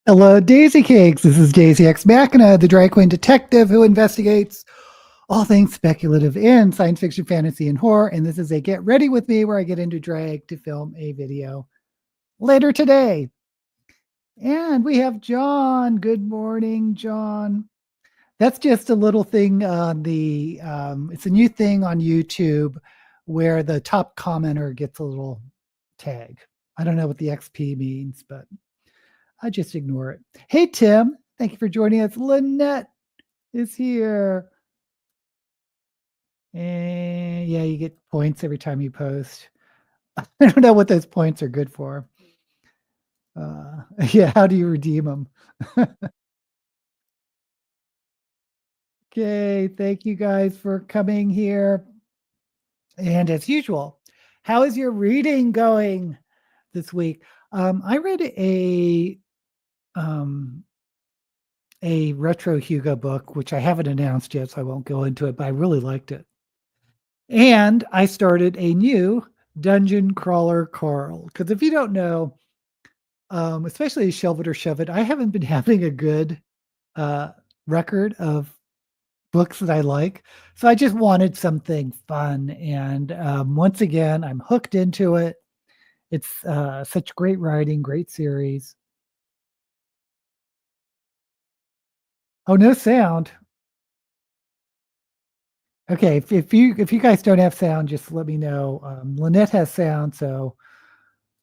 Hello, Daisy Cakes. This is Daisy X Machina, the drag queen detective who investigates all things speculative in science fiction, fantasy, and horror. And this is a Get Ready With Me where I get into drag to film a video later today. And we have John. Good morning, John. That's just a little thing on it's a new thing on YouTube where the top commenter gets a little tag. I don't know what the XP means, but I just ignore it. Hey, Tim. Thank you for joining us. Lynette is here. And yeah, you get points every time you post. I don't know what those points are good for. Yeah, how do you redeem them? Okay, thank you guys for coming here. And as usual, how is your reading going this week? I read a retro Hugo book, which I haven't announced yet, so I won't go into it, but I really liked it. And I started a new Dungeon Crawler Carl. Because if you don't know, especially Shelve It or Shove It, I haven't been having a good record of books that I like. So I just wanted something fun. And once again, I'm hooked into it. It's such great writing, great series. Oh, no sound. Okay, if you guys don't have sound, just let me know. Lynette has sound, so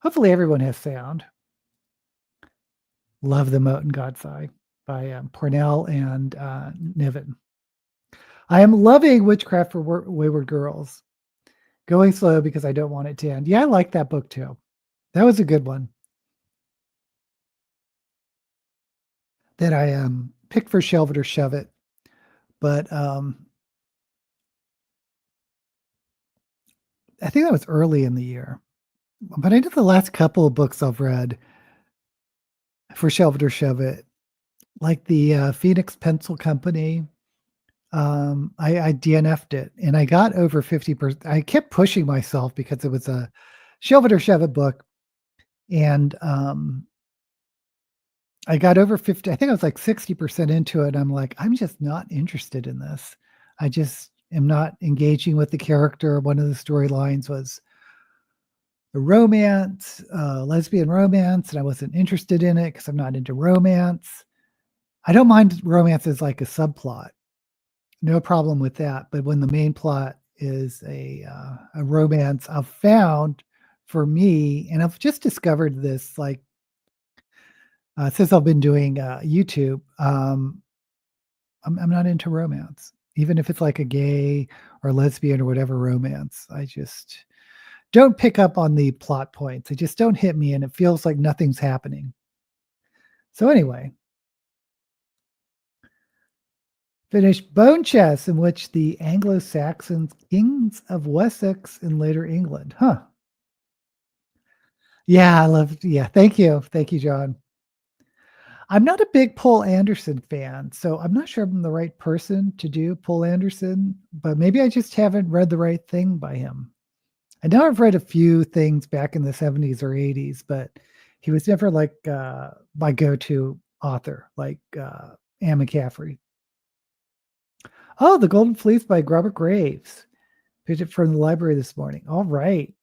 hopefully everyone has sound. Love the Moat and God's Eye by Pornell and Niven. I am loving Witchcraft for Wayward Girls. Going slow because I don't want it to end. Yeah, I like that book too. That was a good one that I picked for Shelve It or Shove It. But I think that was early in the year. But I did the last couple of books I've read for Shelve It or Shove It, like the Phoenix Pencil Company. I DNF'd it and I got over 50%. I kept pushing myself because it was a Shelve It or Shove It book. And I got over 50. I think I was like 60% into it. I'm like, I'm just not interested in this. I just am not engaging with the character. One of the storylines was a romance, lesbian romance, and I wasn't interested in it because I'm not into romance. I don't mind romance as like a subplot. No problem with that. But when the main plot is a romance, I've found for me, and I've just discovered this like since I've been doing YouTube, I'm not into romance, even if it's like a gay or lesbian or whatever romance. I just don't pick up on the plot points. They just don't hit me, and it feels like nothing's happening. So anyway, finished Bone Chess, in which the Anglo-Saxons, kings of Wessex in later England. Huh. Yeah, I love. Yeah, thank you, John. I'm not a big Paul Anderson fan, so I'm not sure I'm the right person to do Paul Anderson, but maybe I just haven't read the right thing by him. I know I've read a few things back in the 70s or 80s, but he was never like my go-to author, like Anne McCaffrey. Oh, The Golden Fleece by Robert Graves. Picked it from the library this morning. All right.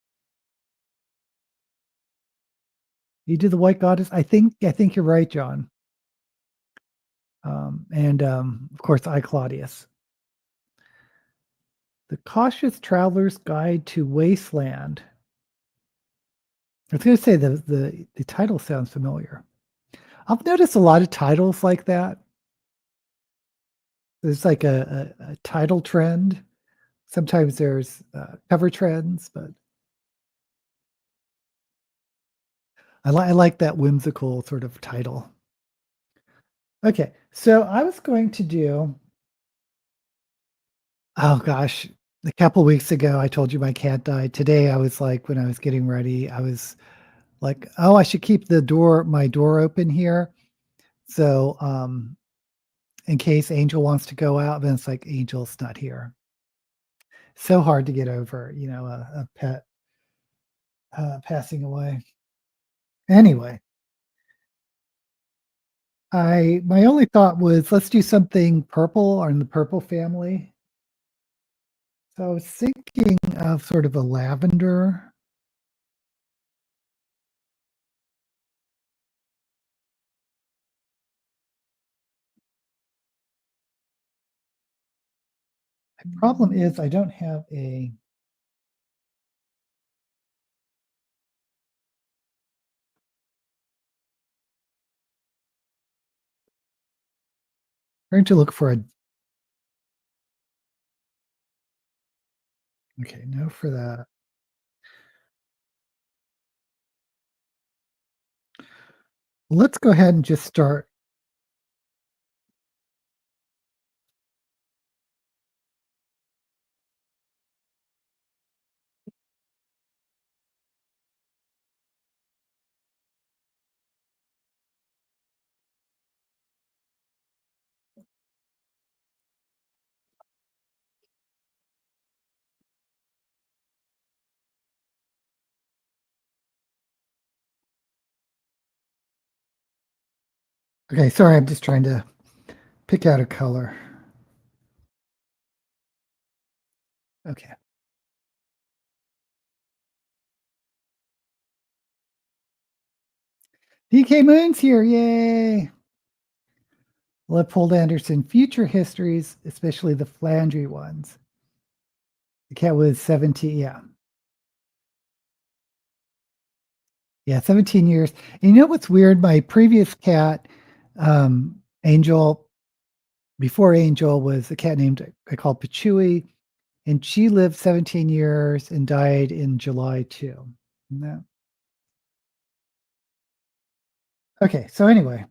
You did The White Goddess. I think you're right, John. And of course, I Claudius. The Cautious Traveler's Guide to Wasteland. I was going to say the title sounds familiar. I've noticed a lot of titles like that. There's like a title trend. Sometimes there's cover trends, but I like that whimsical sort of title. Okay, so I was going to do. Oh gosh, a couple weeks ago I told you my cat died. Today I was like, when I was getting ready, I was like, oh, I should keep my door open here. So in case Angel wants to go out, then it's like Angel's not here. So hard to get over, a pet passing away. Anyway, My only thought was let's do something purple or in the purple family. So I was thinking of sort of a lavender. The problem is I don't have a trying to look for a okay, no for that. Let's go ahead and just start. Okay, sorry, I'm just trying to pick out a color. Okay. DK Moon's here. Yay. Leopold Anderson future histories, especially the Flandry ones. The cat was 17. Yeah. Yeah, 17 years. And you know what's weird? My previous cat, Angel, before Angel was a cat named I called Pachui, and she lived 17 years and died in July too. No. Okay, so anyway,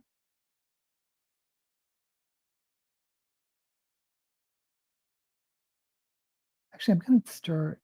actually, I'm going to start.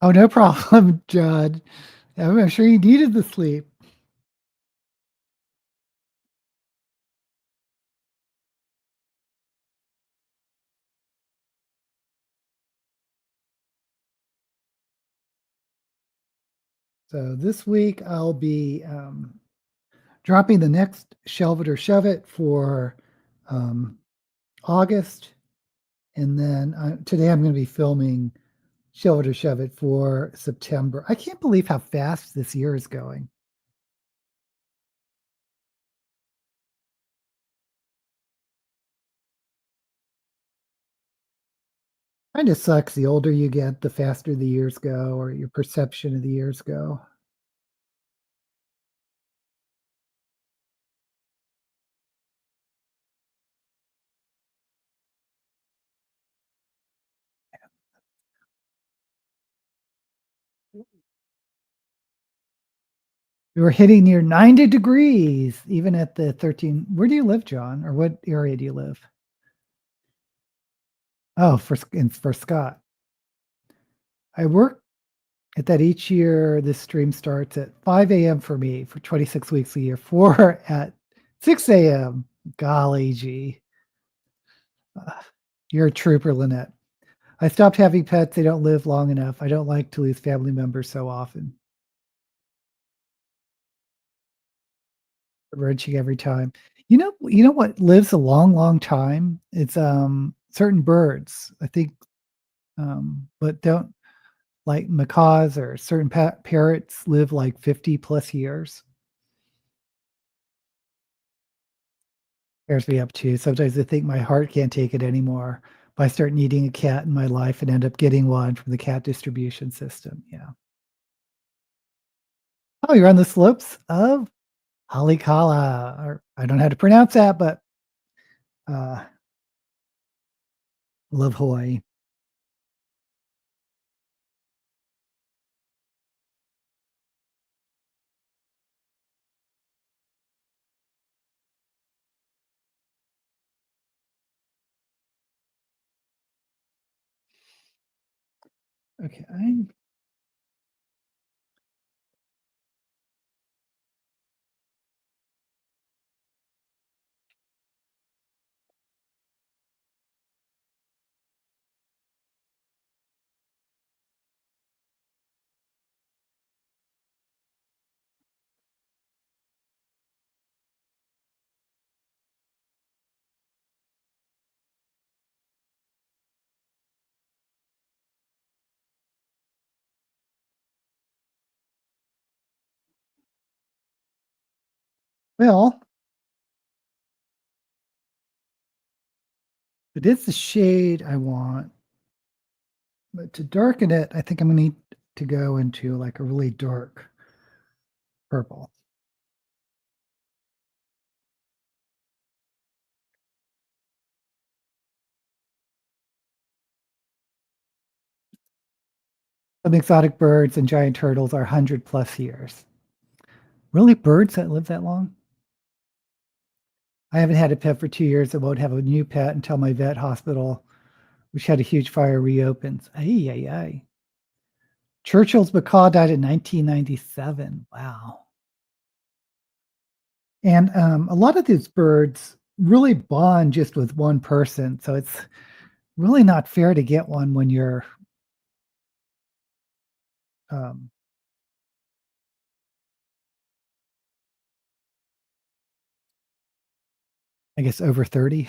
Oh, no problem, John. I'm sure you needed the sleep. So this week I'll be dropping the next Shelve It or Shove It for um, August. And then today I'm going to be filming Shelve It or Shove It for September. I can't believe how fast this year is going. Kind of sucks. The older you get, the faster the years go, or your perception of the years go. We were hitting near 90 degrees, even at the 13. Where do you live, John? Or what area do you live? Oh, for Scott. I work at that each year. This stream starts at 5 a.m. for me for 26 weeks a year, 4 at 6 a.m. Golly gee. Uh, you're a trooper, Lynette. I stopped having pets. They don't live long enough. I don't like to lose family members so often. Wrenching every time. You know what lives a long, long time? It's certain birds. I think but don't like macaws or certain parrots live like 50 plus years. Scares me up too. Sometimes I think my heart can't take it anymore. I start needing a cat in my life and end up getting one from the cat distribution system. Yeah. Oh, you're on the slopes of Halikala, or I don't know how to pronounce that, but uh, love Hawaii. Okay. Well, it is the shade I want, but to darken it, I think I'm gonna need to go into like a really dark purple. Some exotic birds and giant turtles are 100+ years. Really, birds that live that long? I haven't had a pet for 2 years. I won't have a new pet until my vet hospital, which had a huge fire, reopens. Ay, ay, ay. Churchill's macaw died in 1997. Wow. And a lot of these birds really bond just with one person. So it's really not fair to get one when you're, um, I guess, over 30.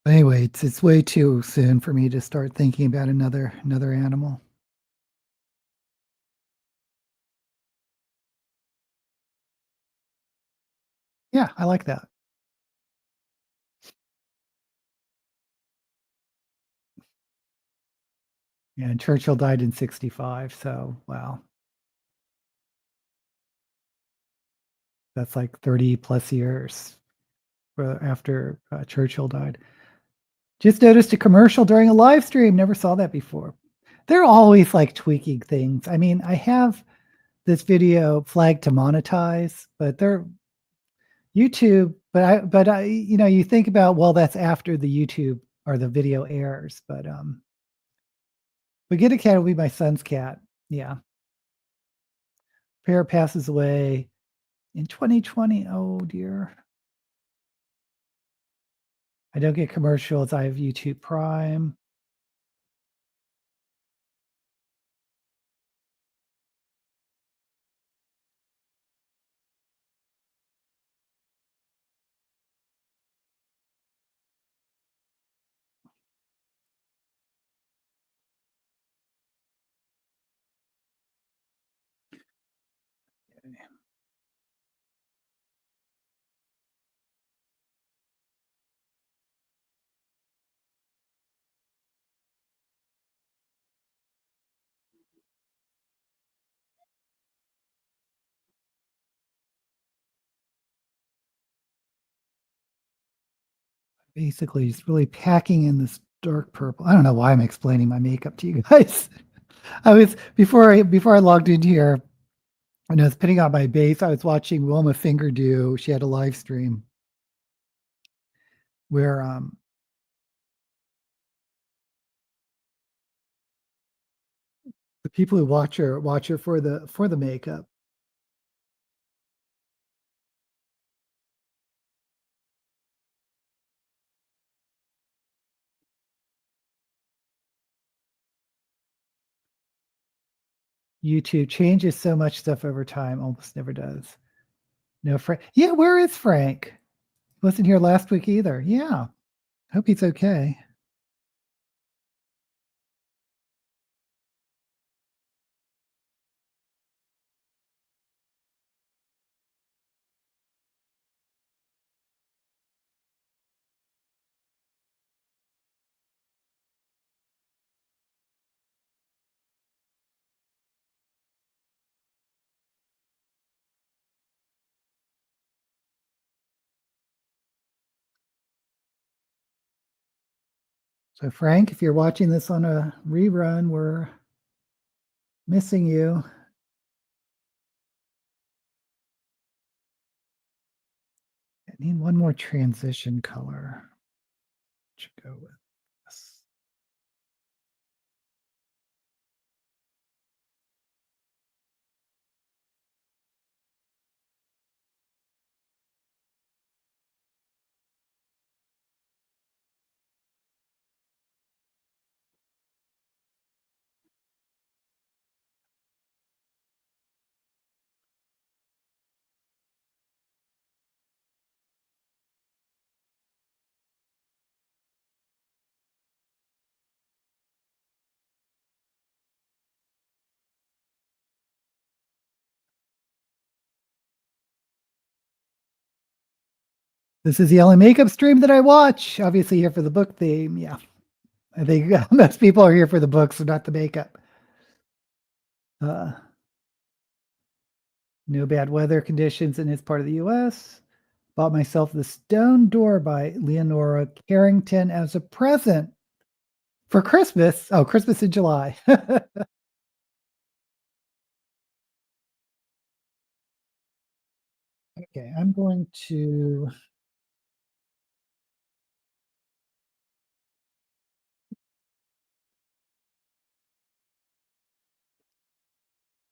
Anyway, it's way too soon for me to start thinking about another animal. Yeah, I like that. Yeah, and Churchill died in 65, so wow, that's like 30+ years after Churchill died. Just noticed a commercial during a live stream. Never saw that before. They're always like tweaking things. I mean, I have this video flagged to monetize, but they're YouTube. But I, you think about, well, that's after the YouTube or the video airs. But get a cat will be my son's cat. Yeah, pair passes away in 2020. Oh dear. I don't get commercials. I have YouTube Prime. Basically, just really packing in this dark purple. I don't know why I'm explaining my makeup to you guys. I was before I logged in here. When I was putting on my bass, I was watching Wilma Finger do. She had a live stream where the people who watch her for the makeup. YouTube changes so much stuff over time, almost never does. No, Frank. Yeah, where is Frank? He wasn't here last week either. Yeah, hope he's okay. So, Frank, if you're watching this on a rerun, we're missing you. I need one more transition color. Should go with this. This is the only makeup stream that I watch. Obviously, here for the book theme. Yeah, I think most people are here for the books, not the makeup. Uh, no bad weather conditions in this part of the U.S. Bought myself the Stone Door by Leonora Carrington as a present for Christmas. Oh, Christmas in July. Okay, I'm going to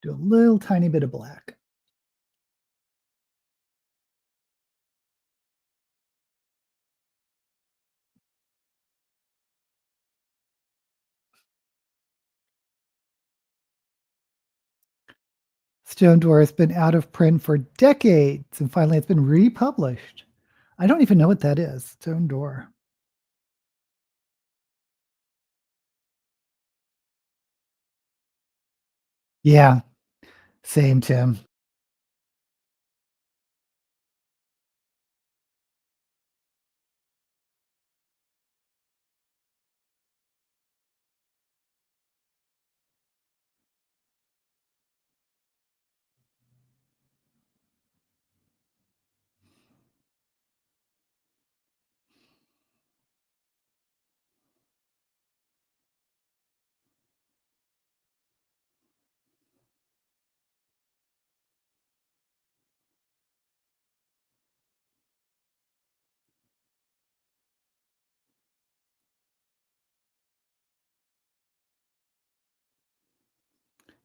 do a little tiny bit of black. Stone Door has been out of print for decades, and finally it's been republished. I don't even know what that is. Stone Door. Yeah, same, Tim.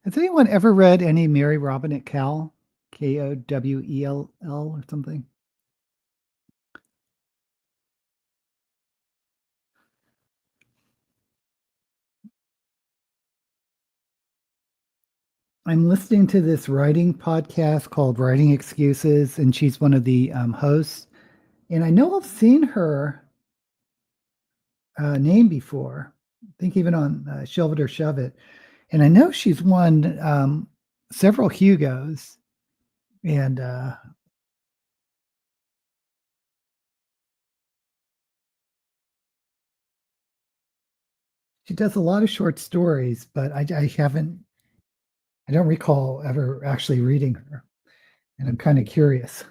Has anyone ever read any Mary Robinette Kowell? Kowell or something? I'm listening to this writing podcast called Writing Excuses, and she's one of the hosts. And I know I've seen her name before. I think even on Shelve It or Shove It. And I know she's won several Hugos. And she does a lot of short stories, but I don't recall ever actually reading her. And I'm kind of curious.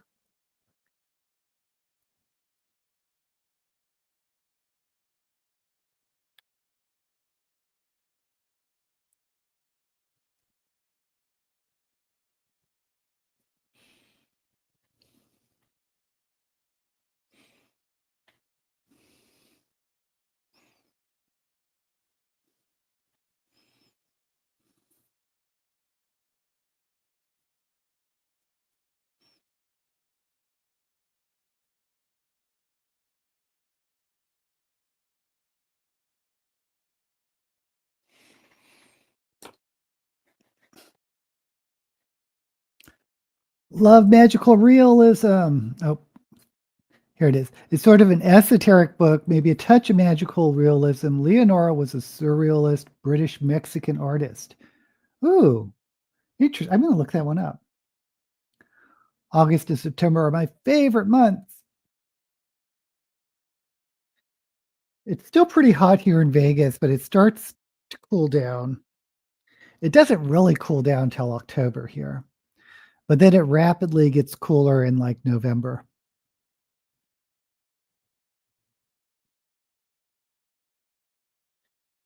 Love magical realism. Oh, here it is. It's sort of an esoteric book, maybe a touch of magical realism. Leonora was a surrealist British Mexican artist. Ooh, interesting. I'm going to look that one up. August and September are my favorite months. It's still pretty hot here in Vegas, but it starts to cool down. It doesn't really cool down till October here, but then it rapidly gets cooler in like November.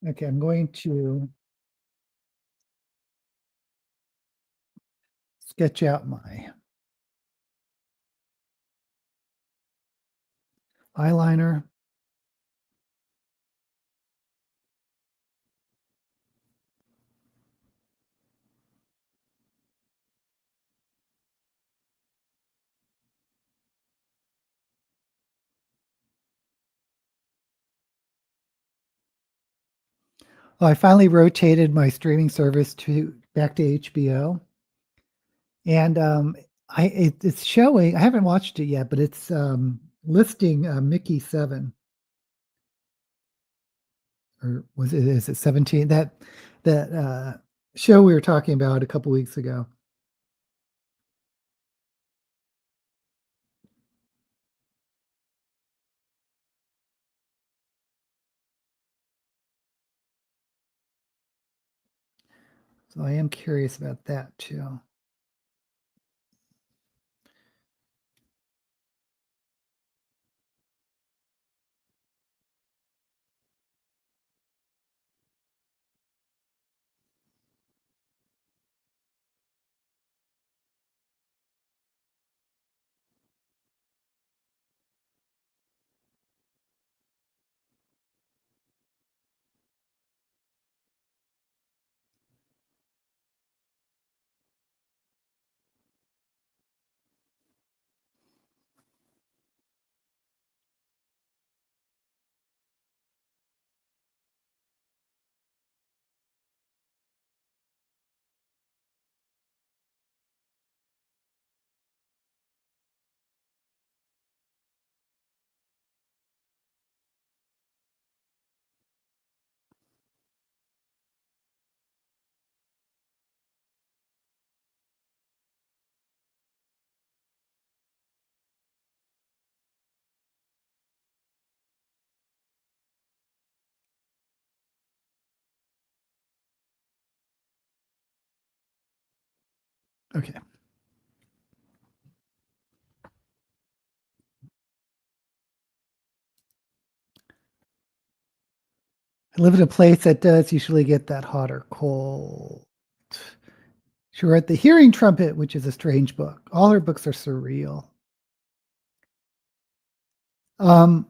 Okay, I'm going to sketch out my eyeliner. Oh, I finally rotated my streaming service to back to HBO, and it's showing. I haven't watched it yet, but it's listing Mickey 7, or was it? Is it 17? That show we were talking about a couple weeks ago. So I am curious about that too. Okay. I live in a place that does usually get that hot or cold. She wrote The Hearing Trumpet, which is a strange book. All her books are surreal. Um,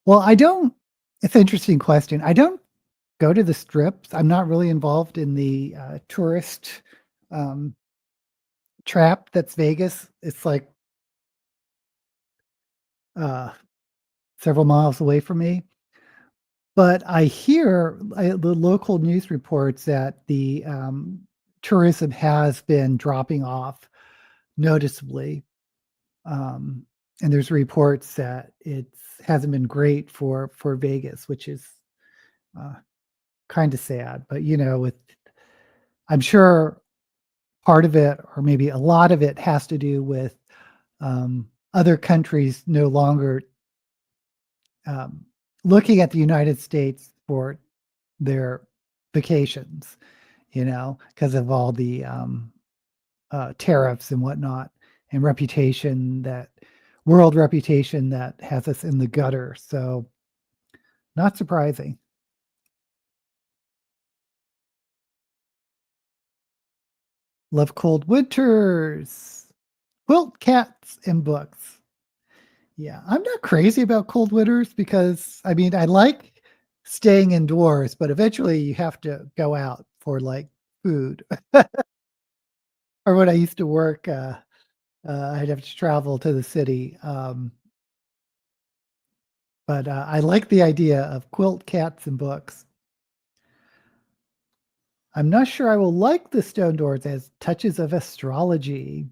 well, I don't, it's an interesting question. I don't go to the strips. I'm not really involved in the tourist um, trap that's Vegas. It's like uh, several miles away from me. But I hear the local news reports that the tourism has been dropping off noticeably. Um, and there's reports that it hasn't been great for Vegas, which is uh, kind of sad. But with I'm sure part of it, or maybe a lot of it, has to do with other countries no longer um, looking at the United States for their vacations, because of all the tariffs and whatnot, and world reputation that has us in the gutter. So, not surprising. Love cold winters, quilt cats, and books. Yeah, I'm not crazy about cold winters because I mean, I like staying indoors, but eventually you have to go out for like food. Or when I used to work, I'd have to travel to the city. But I like the idea of quilt cats and books. I'm not sure I will like the stone doors as touches of astrology.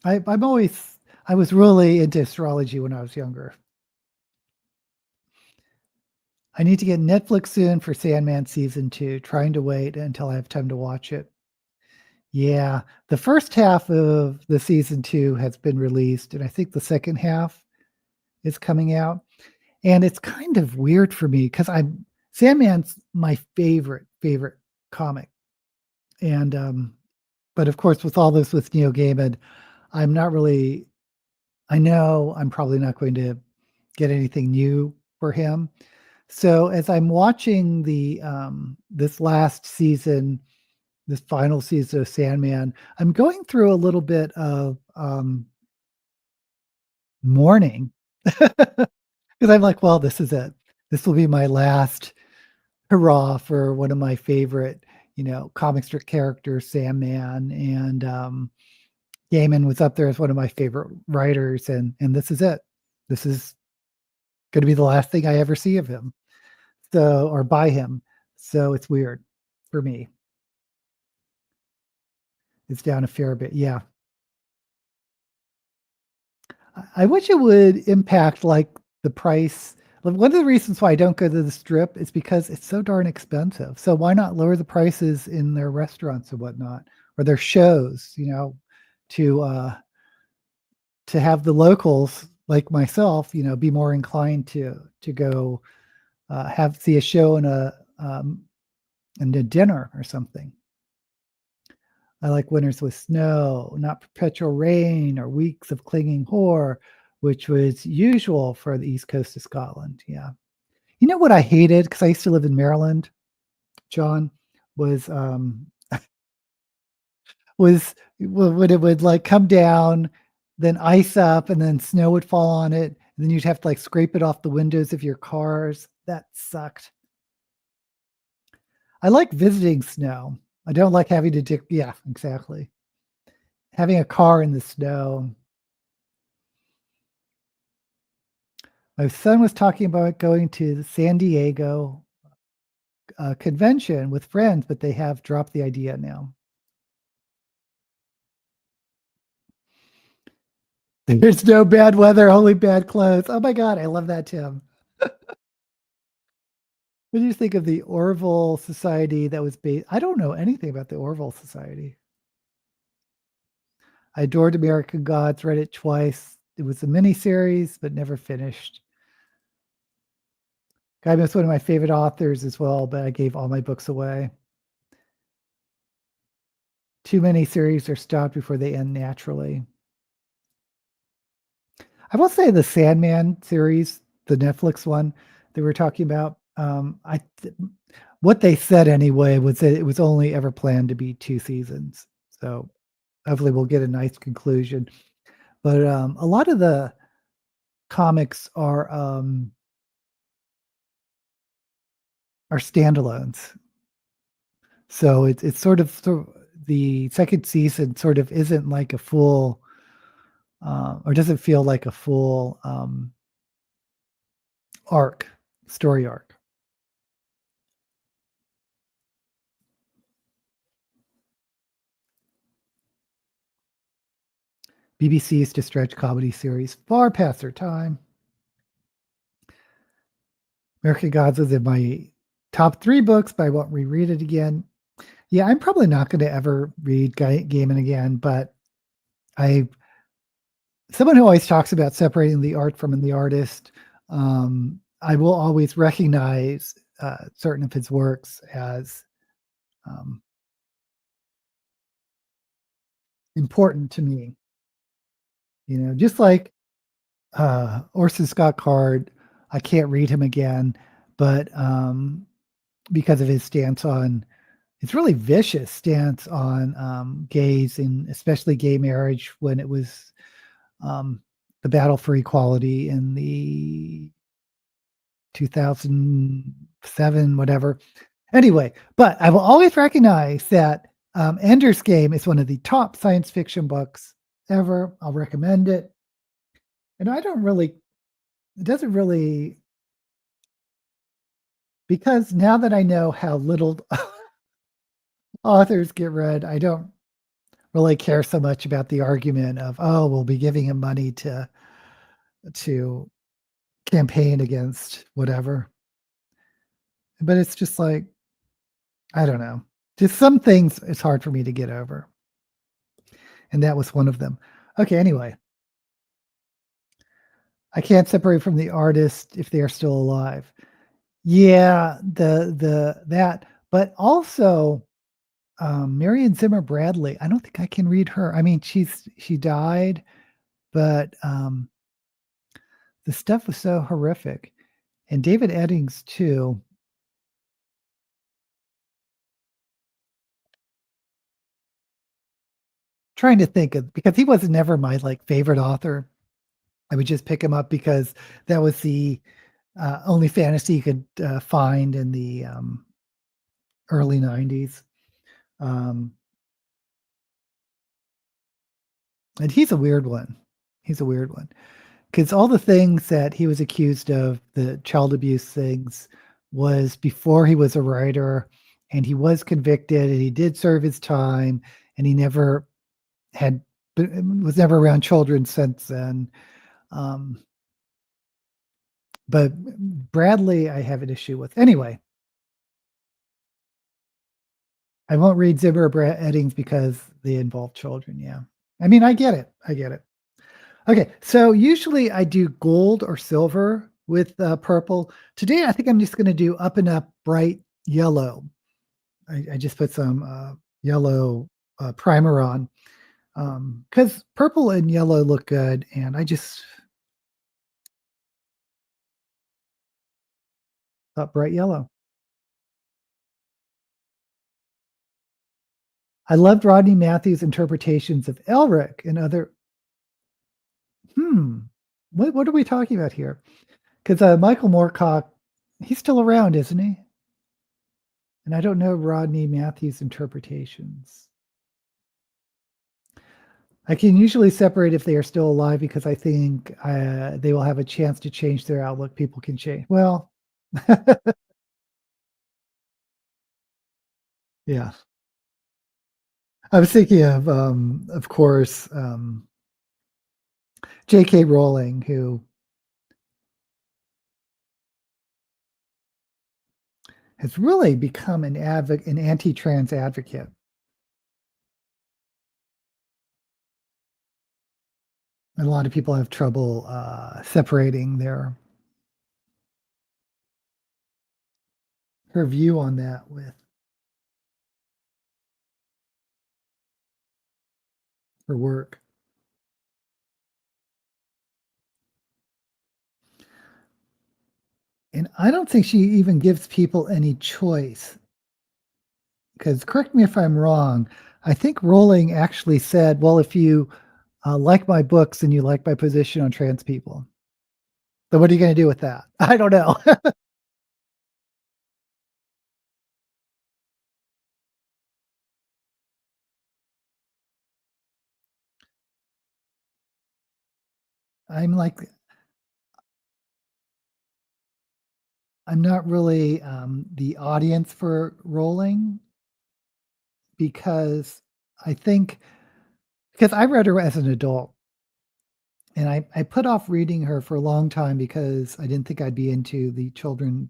I was really into astrology when I was younger. I need to get Netflix soon for Sandman season 2, trying to wait until I have time to watch it. Yeah, the first half of the season 2 has been released, and I think the second half is coming out. And it's kind of weird for me because I'm Sandman's my favorite comic. And but of course with all this with Neil Gaiman, I'm not really I know I'm probably not going to get anything new for him. So as I'm watching the this last season, this final season of Sandman, I'm going through a little bit of mourning because I'm like, well, this is it. This will be my last hurrah for one of my favorite, comic strip characters, Sandman, and Gaiman was up there as one of my favorite writers, and this is it. This is going to be the last thing I ever see of him, or by him. So it's weird for me. It's down a fair bit. Yeah. I wish it would impact like the price. One of the reasons why I don't go to the strip is because it's so darn expensive. So why not lower the prices in their restaurants and whatnot, or their shows, to have the locals like myself, be more inclined to go see a show and a dinner or something. I like winters with snow, not perpetual rain or weeks of clinging hoar, which was usual for the east coast of Scotland. Yeah. You know what I hated? Because I used to live in Maryland, John, was when it would like come down, then ice up, and then snow would fall on it. And then you'd have to like scrape it off the windows of your cars. That sucked. I like visiting snow. I don't like having to dig. Yeah, exactly. Having a car in the snow. My son was talking about going to the San Diego convention with friends, but they have dropped the idea now. There's no bad weather, only bad clothes. Oh my God, I love that, Tim. What do you think of the Orville Society that was based? I don't know anything about the Orville Society. I adored American Gods, read it twice. It was a miniseries, but never finished. Guy was one of my favorite authors as well, but I gave all my books away. Too many series are stopped before they end naturally. I will say the Sandman series, the Netflix one that we're talking about, what they said anyway was that it was only ever planned to be 2 seasons. So hopefully we'll get a nice conclusion. But a lot of the comics are standalones. So it's sort of the second season sort of isn't like a full or doesn't feel like a full story arc. BBC used to stretch comedy series far past their time. American Gods was in my top 3 books, but I won't reread it again. Yeah, I'm probably not going to ever read Gaiman again, but someone who always talks about separating the art from the artist. I will always recognize certain of his works as important to me. Just like Orson Scott Card, I can't read him again, but because of his stance on, it's really vicious stance on gays and especially gay marriage when it was the battle for equality in the 2007, whatever. Anyway, but I will always recognize that Ender's Game is one of the top science fiction books ever. I'll recommend it. And it doesn't really, because now that I know how little authors get read, I don't really care so much about the argument of, oh, we'll be giving him money to campaign against whatever. But it's just like, I don't know. Just some things it's hard for me to get over. And that was one of them. Okay, anyway. I can't separate from the artist if they are still alive. Yeah, the that, but also Marion Zimmer Bradley. I don't think I can read her. I mean, she died, but the stuff was so horrific. And David Eddings too. Trying to think of, because he was never my like favorite author. I would just pick him up because that was the only fantasy you could find in the early 90s. Um, and he's a weird one. He's a weird one. Because all the things that he was accused of, the child abuse things, was before he was a writer, and he was convicted, and he did serve his time, and he never had was never around children since then. But Bradley, I have an issue with. Anyway, I won't read Zimmer or Eddings because they involve children. Yeah, I mean, I get it. I get it. Okay, so usually I do gold or silver with purple. Today, I think I'm just going to do up and up bright yellow. I just put some yellow primer on because purple and yellow look good, and I just thought bright yellow. I loved Rodney Matthews' interpretations of Elric and other. What are we talking about here? Because Michael Moorcock, he's still around, isn't he? And I don't know Rodney Matthews' interpretations. I can usually separate if they are still alive because I think they will have a chance to change their outlook. People can change. Well, yeah. I was thinking of course, J.K. Rowling, who has really become an anti-trans advocate. And a lot of people have trouble separating her view on that with her work. And I don't think she even gives people any choice. Because correct me if I'm wrong, I think Rowling actually said, well, if you like my books and you like my position on trans people, then what are you going to do with that? I don't know. I'm like, I'm not really the audience for Rowling because I think, because I read her as an adult and I put off reading her for a long time because I didn't think I'd be into the children's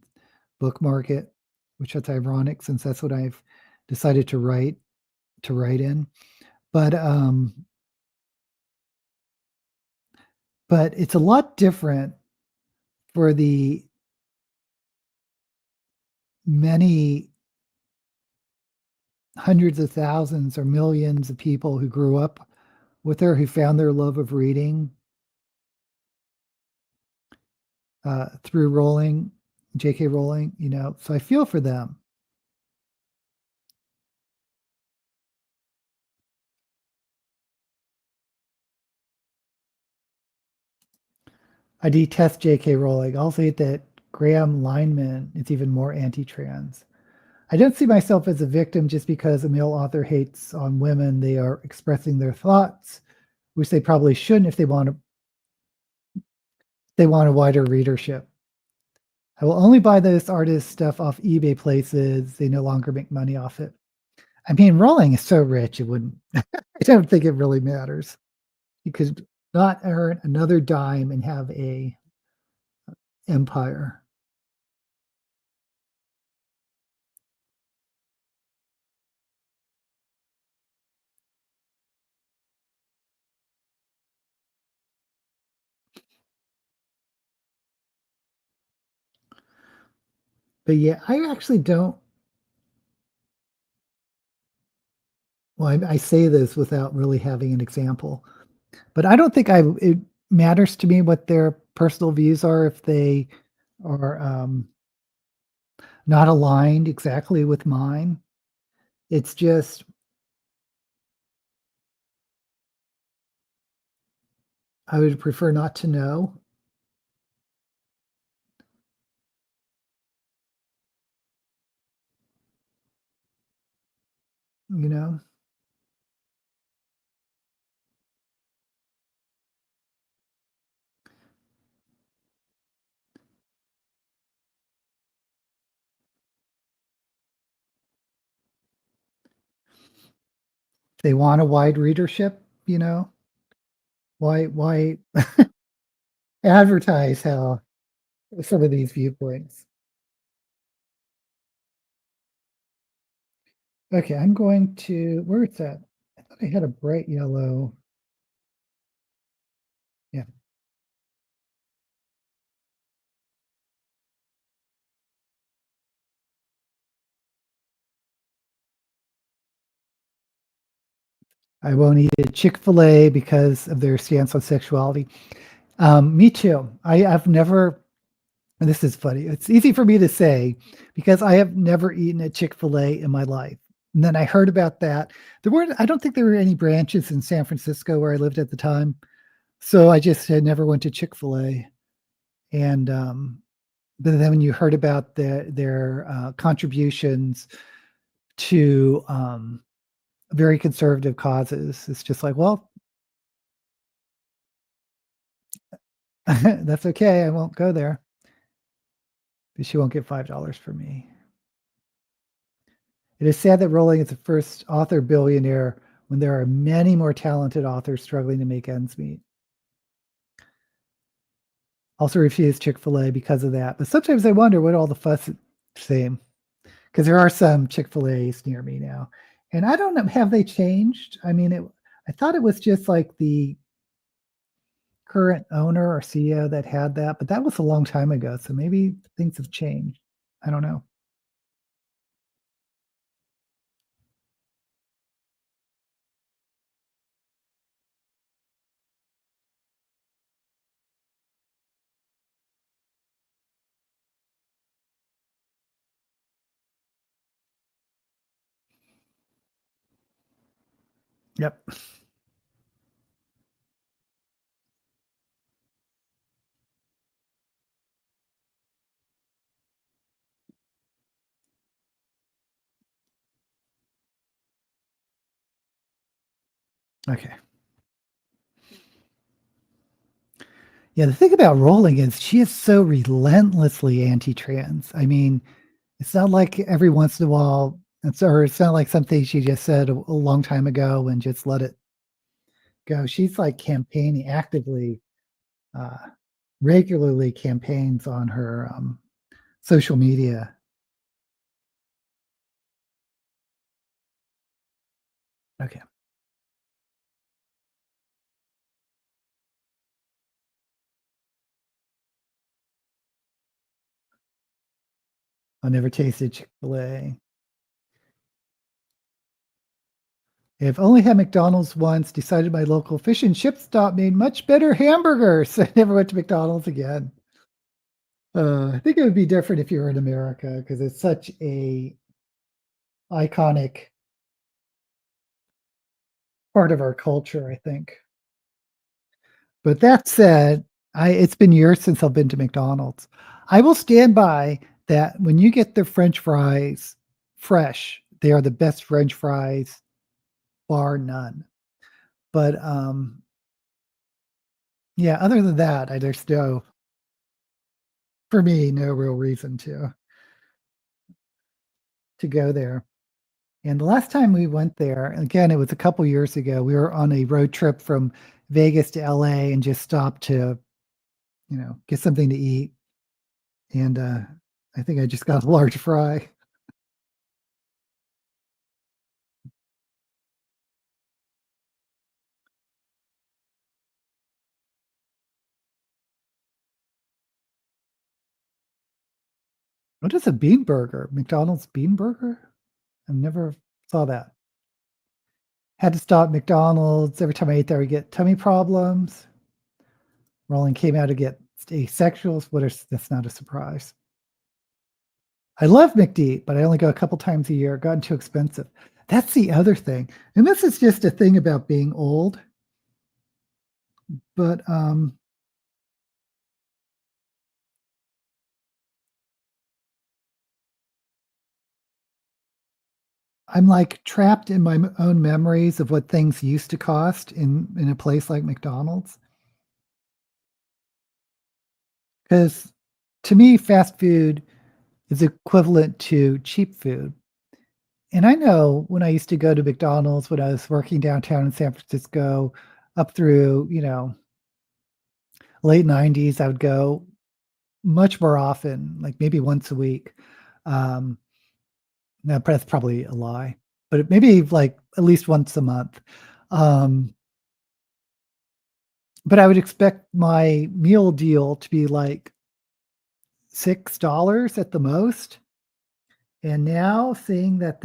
book market, which is ironic since that's what I've decided to write in. But it's a lot different for the many hundreds of thousands or millions of people who grew up with her, who found their love of reading through Rowling, J.K. Rowling, so I feel for them. I detest J.K. Rowling. I'll say that Graham Lineman is even more anti-trans. I don't see myself as a victim just because a male author hates on women. They are expressing their thoughts, which they probably shouldn't if they want a wider readership. I will only buy those artists' stuff off eBay places. They no longer make money off it. I mean, rolling is so rich, it wouldn't I don't think it really matters. You could not earn another dime and have a empire. But yeah, I actually don't well, I say this without really having an example, but I don't think I it matters to me what their personal views are if they are, not aligned exactly with mine. It's just I would prefer not to know, you know? They want a wide readership, why advertise how some of these viewpoints. Okay, I'm going to where is that? I thought I had a bright yellow. Yeah, I won't eat at Chick-fil-A because of their stance on sexuality. Me too. I've never and this is funny. It's easy for me to say because I have never eaten at Chick-fil-A in my life. And then I heard about that. I don't think there were any branches in San Francisco where I lived at the time. So I just had never went to Chick-fil-A. And but then when you heard about their contributions to very conservative causes, it's just like, well, that's okay. I won't go there. But she won't get $5 from me. It is sad that Rowling is the first author billionaire when there are many more talented authors struggling to make ends meet. Also refused Chick-fil-A because of that. But sometimes I wonder what all the fuss is saying. Because there are some Chick-fil-A's near me now. And I don't know, have they changed? I mean, I thought it was just like the current owner or CEO that had that, but that was a long time ago. So maybe things have changed. I don't know. Yep. Okay. Yeah, the thing about Rowling is she is so relentlessly anti-trans. I mean, it's not like every once in a while, it's not like something she just said a long time ago and just let it go. She's like campaigning actively, uh, regularly campaigns on her social media. Okay. I never tasted Chick-fil-A. If only had McDonald's once, decided my local fish and chip stop made much better hamburgers. I never went to McDonald's again. I think it would be different if you were in America because it's such a iconic part of our culture, I think. But that said, it's been years since I've been to McDonald's. I will stand by that when you get the French fries fresh, they are the best French fries, bar none. But yeah, other than that, there's no, for me, no real reason to go there. And the last time we went there, and again, it was a couple years ago, we were on a road trip from Vegas to LA and just stopped to, get something to eat. And I think I just got a large fry. What is a bean burger? McDonald's bean burger? I never saw that. Had to stop at McDonald's. Every time I ate there, I get tummy problems. Roland came out to get asexuals. That's not a surprise. I love McD, but I only go a couple times a year. It gotten too expensive. That's the other thing. And this is just a thing about being old. But I'm like trapped in my own memories of what things used to cost in a place like McDonald's. Because to me, fast food is equivalent to cheap food. And I know when I used to go to McDonald's when I was working downtown in San Francisco up through, late 90s, I would go much more often, like maybe once a week. Um, no, that's probably a lie, but maybe like at least once a month. Um, but I would expect my meal deal to be like $6 at the most. And now seeing that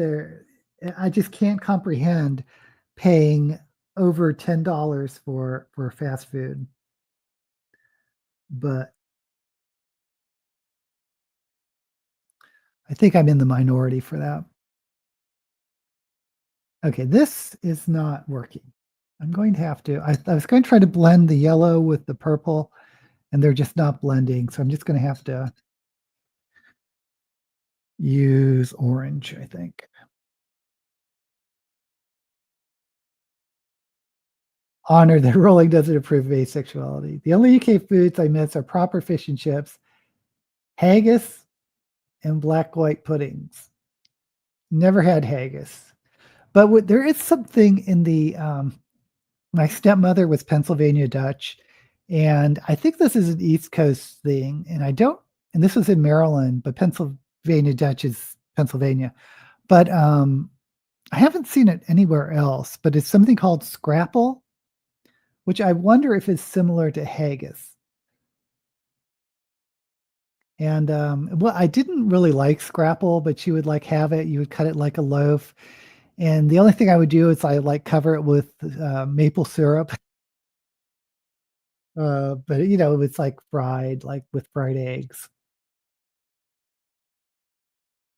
I just can't comprehend paying over $10 for fast food. But I think I'm in the minority for that. Okay, this is not working. I'm going to have to. I was going to try to blend the yellow with the purple, and they're just not blending. So I'm just going to have to use orange, I think. Honor that rolling doesn't approve of asexuality. The only UK foods I miss are proper fish and chips, haggis, and black white puddings. Never had haggis. But there is something in the my stepmother was Pennsylvania Dutch, and I think this is an East Coast thing. And this was in Maryland, but Pennsylvania Dutch is Pennsylvania. But I haven't seen it anywhere else. But it's something called scrapple, which I wonder if it's similar to haggis. And well, I didn't really like scrapple, but you would like have it. You would cut it like a loaf, and the only thing I would do is I like cover it with maple syrup. But it's like fried, like with fried eggs.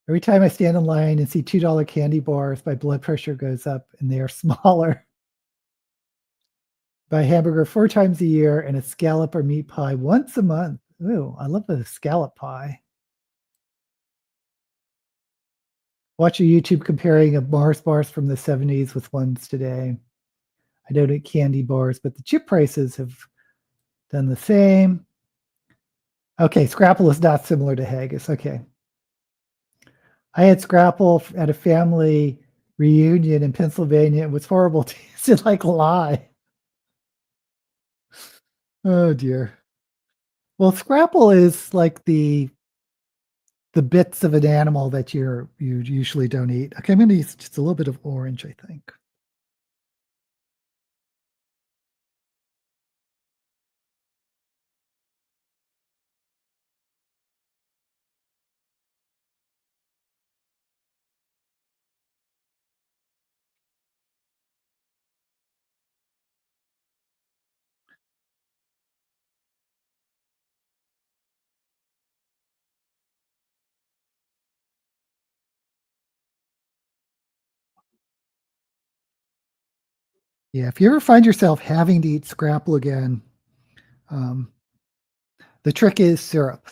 Every time I stand in line and see $2 candy bars, my blood pressure goes up and they are smaller. Buy hamburger 4 times a year and a scallop or meat pie once a month. Ooh, I love the scallop pie. Watch a YouTube comparing of Mars bars from the 70s with ones today. I don't eat candy bars, but the chip prices have done the same. Okay, scrapple is not similar to haggis. Okay. I had scrapple at a family reunion in Pennsylvania. It was horrible. It tasted like lye. Oh dear. Well, scrapple is like the bits of an animal that you usually don't eat. Okay, I'm gonna use just a little bit of orange, I think. Yeah, if you ever find yourself having to eat scrapple again, um, the trick is syrup.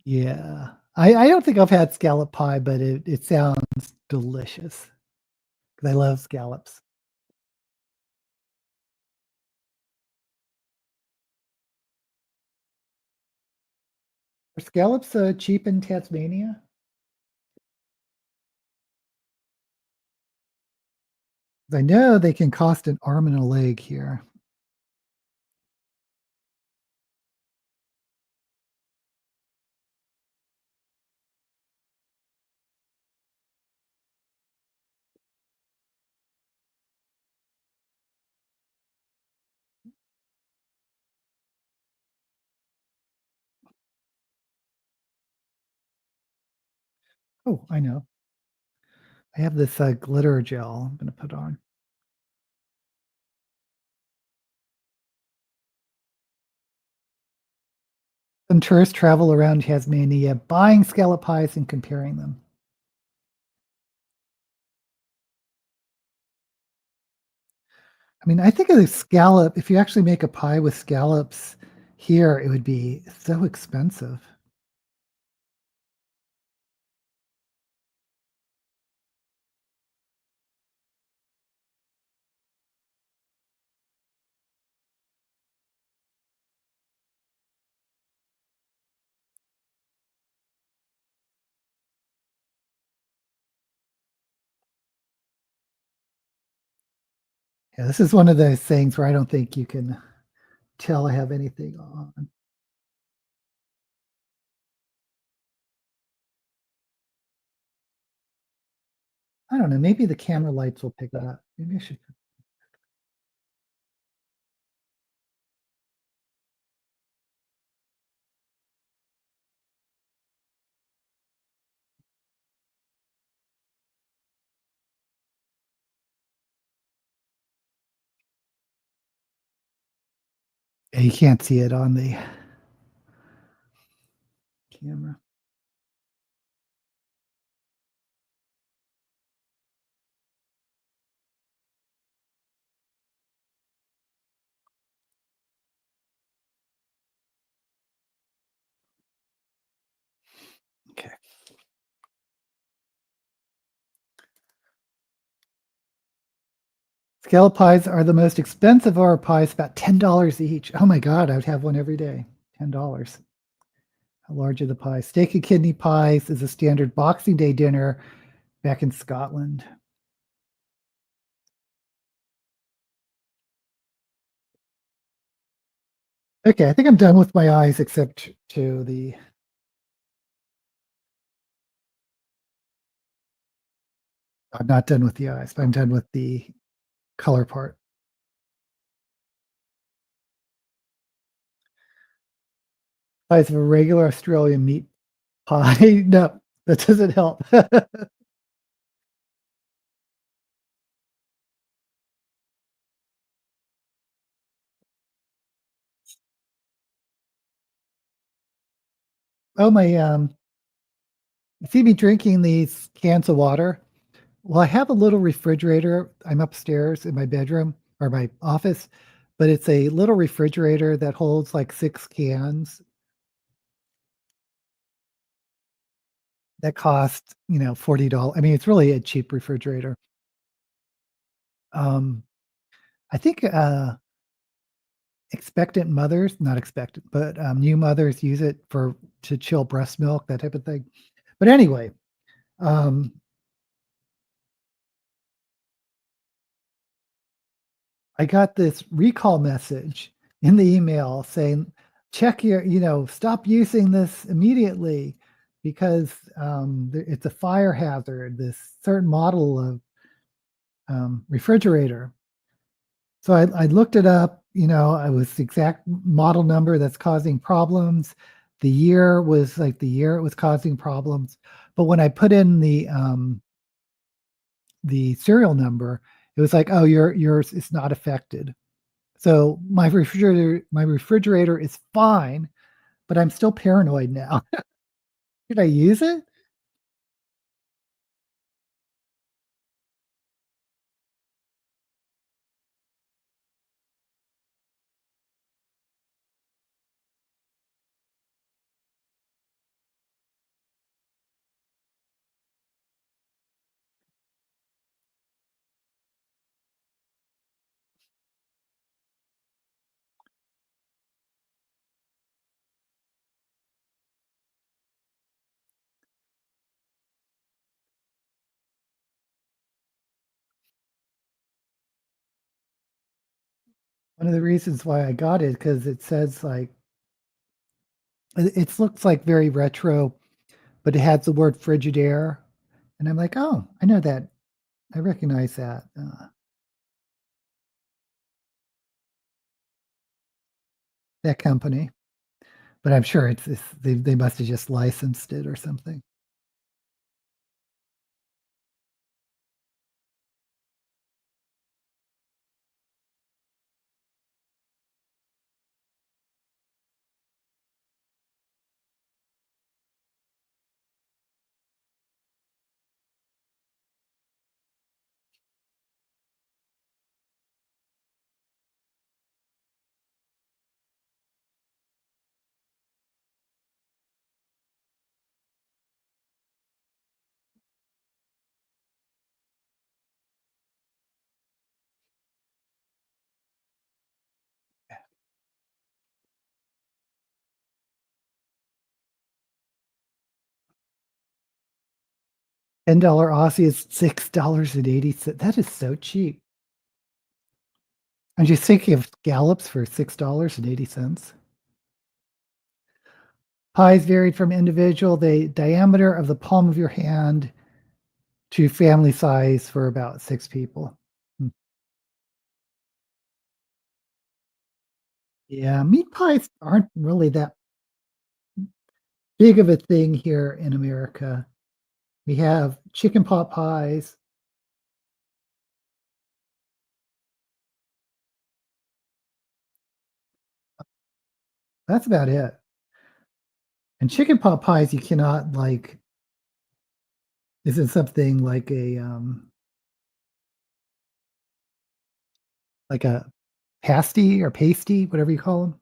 Yeah. I don't think I've had scallop pie, but it sounds delicious because I love scallops. Are scallops cheap in Tasmania? I know they can cost an arm and a leg here. Oh, I know. I have this glitter gel I'm going to put on. Some tourists travel around Tasmania buying scallop pies and comparing them. I mean, I think of the scallop, if you actually make a pie with scallops here, it would be so expensive. Yeah, this is one of those things where I don't think you can tell I have anything on. I don't know. Maybe the camera lights will pick it up. Maybe I should. Yeah, you can't see it on the camera. Okay. Scallop pies are the most expensive of our pies, about $10 each. Oh my God, I would have one every day. $10. How large are the pies? Steak and kidney pies is a standard Boxing Day dinner back in Scotland. Okay, I think I'm done with my eyes except to the. I'm not done with the eyes, but I'm done with the color part. Size of a regular Australian meat pie. No, that doesn't help. Oh my, you see me drinking these cans of water? Well, I have a little refrigerator. I'm upstairs in my bedroom or my office, but it's a little refrigerator that holds like 6 cans that cost, $40. I mean, it's really a cheap refrigerator. Um, I think, expectant mothers, not expectant, but, new mothers use it to chill breast milk, that type of thing. But anyway, um, I got this recall message in the email saying, "Check stop using this immediately because, it's a fire hazard, this certain model of, refrigerator." So I looked it up, I was the exact model number that's causing problems. The year was like the year it was causing problems. But when I put in the serial number, it was like, "Oh, yours is not affected." So my refrigerator is fine, but I'm still paranoid now. Should I use it? One of the reasons why I got it because it says, like it looks, like, very retro, but it has the word Frigidaire, and I'm like, "Oh, I know that. I recognize that." That company, but I'm sure it's they must have just licensed it or something. $10 Aussie is $6.80. That is so cheap. I'm just thinking of scallops for $6.80. Pies varied from individual, the diameter of the palm of your hand to family size for about 6 people. Hmm. Yeah, meat pies aren't really that big of a thing here in America. We have chicken pot pies. That's about it. And chicken pot pies, you cannot, like isn't something like a pasty or pasty, whatever you call them.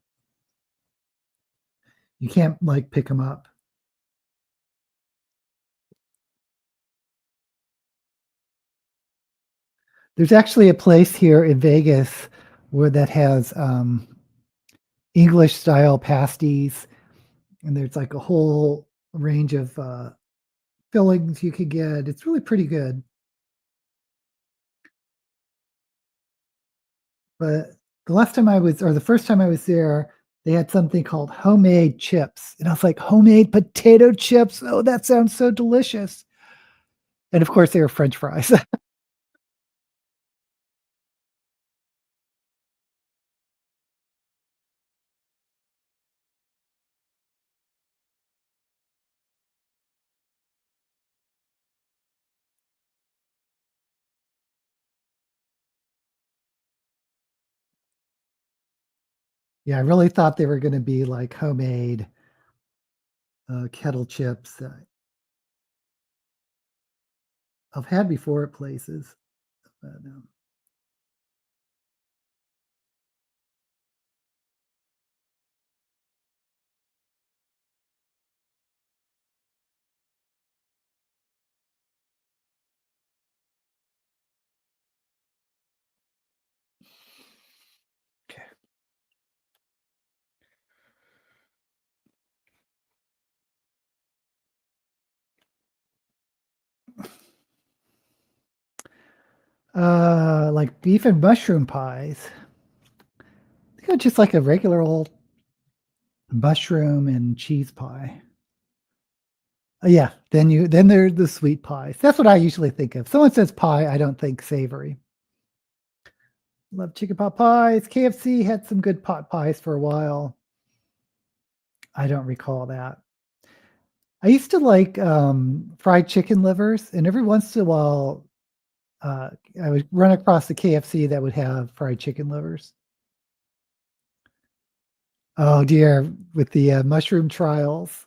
You can't, like, pick them up. There's actually a place here in Vegas where that has, English style pasties, and there's, like, a whole range of, fillings you could get. It's really pretty good, but the last time I was or the first time I was there, they had something called homemade chips, and I was like, "Homemade potato chips? Oh, that sounds so delicious." And, of course, they were french fries. Yeah, I really thought they were gonna be, like, homemade, kettle chips that I've had before at places, but, 'kay. Like beef and mushroom pies. I think it's just like a regular old mushroom and cheese pie. Yeah, then they're the sweet pies. That's what I usually think of. Someone says pie, I don't think savory. Love chicken pot pies. KFC had some good pot pies for a while. I don't recall that. I used to like, fried chicken livers, and every once in a while, uh, I would run across the KFC that would have fried chicken livers. Oh dear, with the, mushroom trials.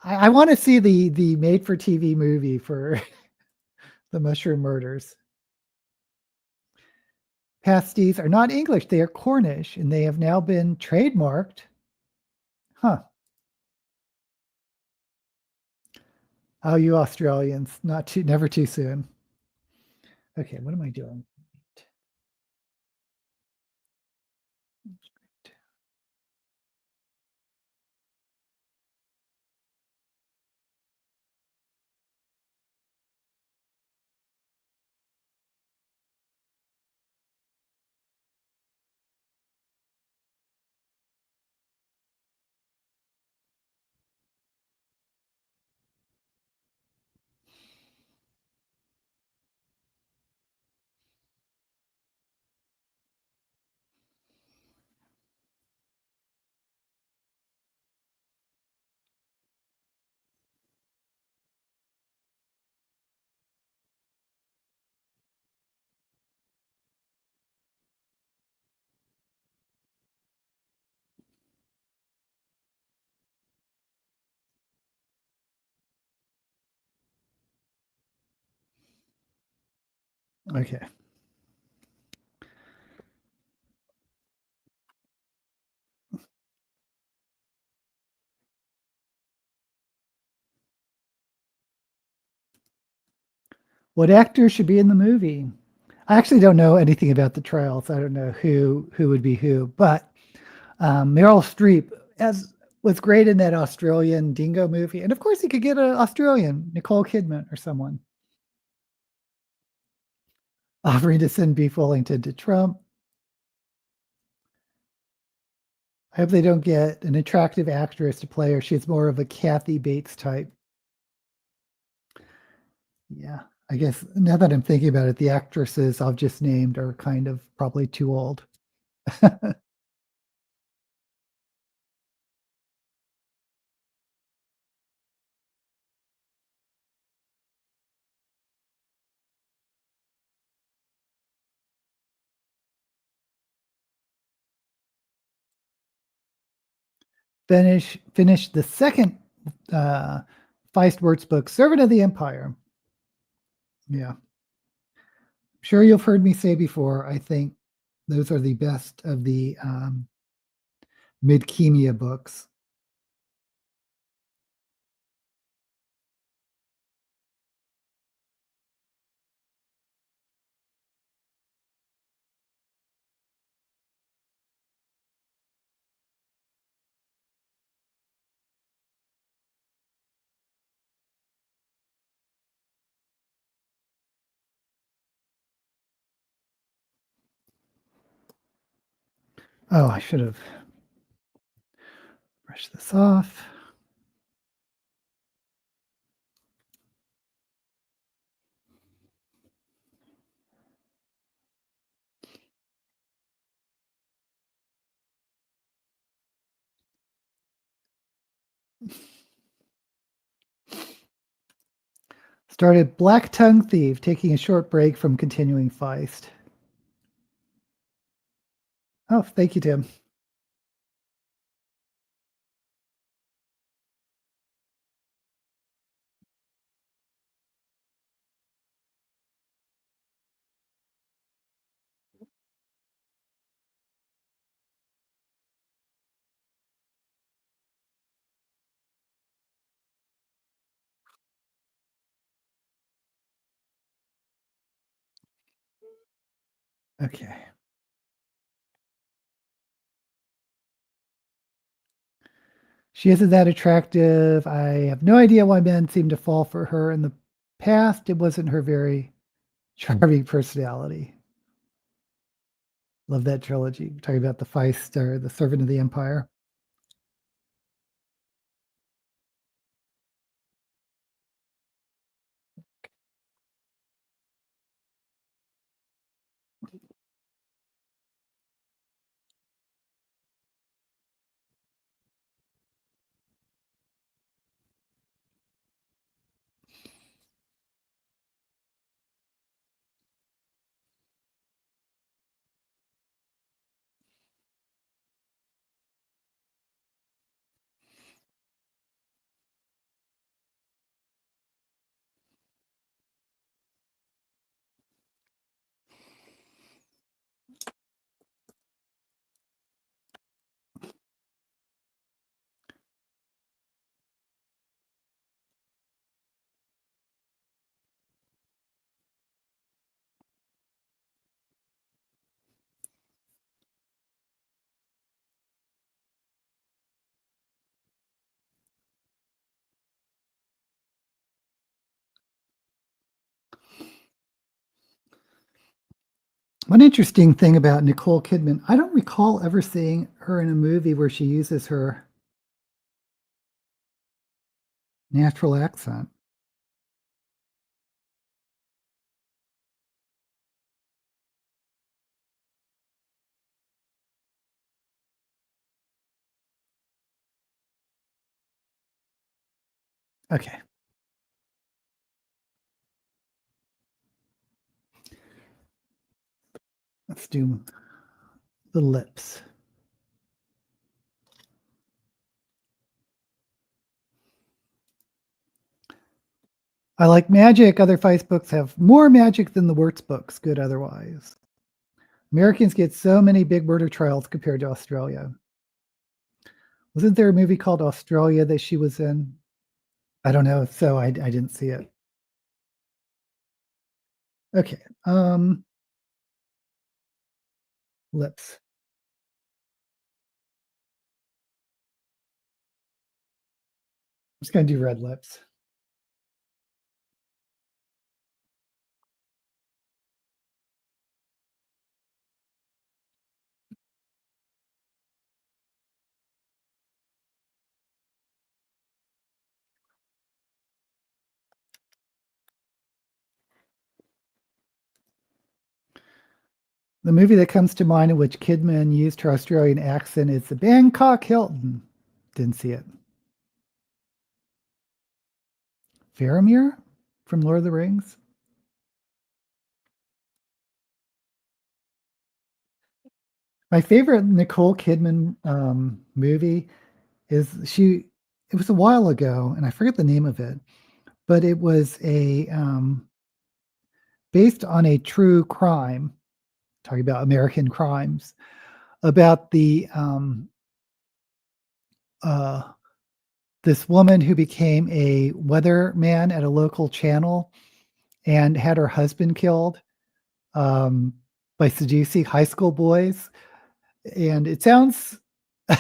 I wanna see the made for TV movie for the mushroom murders. Pasties are not English, they are Cornish, and they have now been trademarked. Huh. Oh, you Australians, not too never too soon. Okay, what am I doing? Okay. What actor should be in the movie? I actually don't know anything about the trial, so I don't know who would be who. But Meryl Streep as was great in that Australian Dingo movie, and of course, you could get an Australian, Nicole Kidman or someone, offering to send Beef Wellington to Trump. I hope they don't get an attractive actress to play her. She's more of a Kathy Bates type. Yeah, I guess now that I'm thinking about it, the actresses I've just named are kind of probably too old. Finish the second Feist Wertz book, Servant of the Empire. Yeah. Sure, you've heard me say before, I think those are the best of the Midkemia books. Oh, I should have brushed this off. Started Black Tongue Thief, taking a short break from continuing Feist. Oh, thank you, Tim. Okay. She isn't that attractive. I have no idea why men seem to fall for her in the past. It wasn't her very charming personality. Love that trilogy. Talking about the Feist or the Servant of the Empire. One interesting thing about Nicole Kidman, I don't recall ever seeing her in a movie where she uses her natural accent. Okay. Let's do the lips. I like magic. Other Feist books have more magic than the Wirtz books, good otherwise. Americans get so many big murder trials compared to Australia. Wasn't there a movie called Australia that she was in? I don't know. So I didn't see it. Okay. Lips. I'm just going to do red lips. The movie that comes to mind in which Kidman used her Australian accent is The Bangkok Hilton. Didn't see it. Faramir from Lord of the Rings. My favorite Nicole Kidman movie is it was a while ago, and I forget the name of it, but it was a based on a true crime, talking about American crimes, about the this woman who became a weatherman at a local channel and had her husband killed by seducing high school boys. And it sounds bad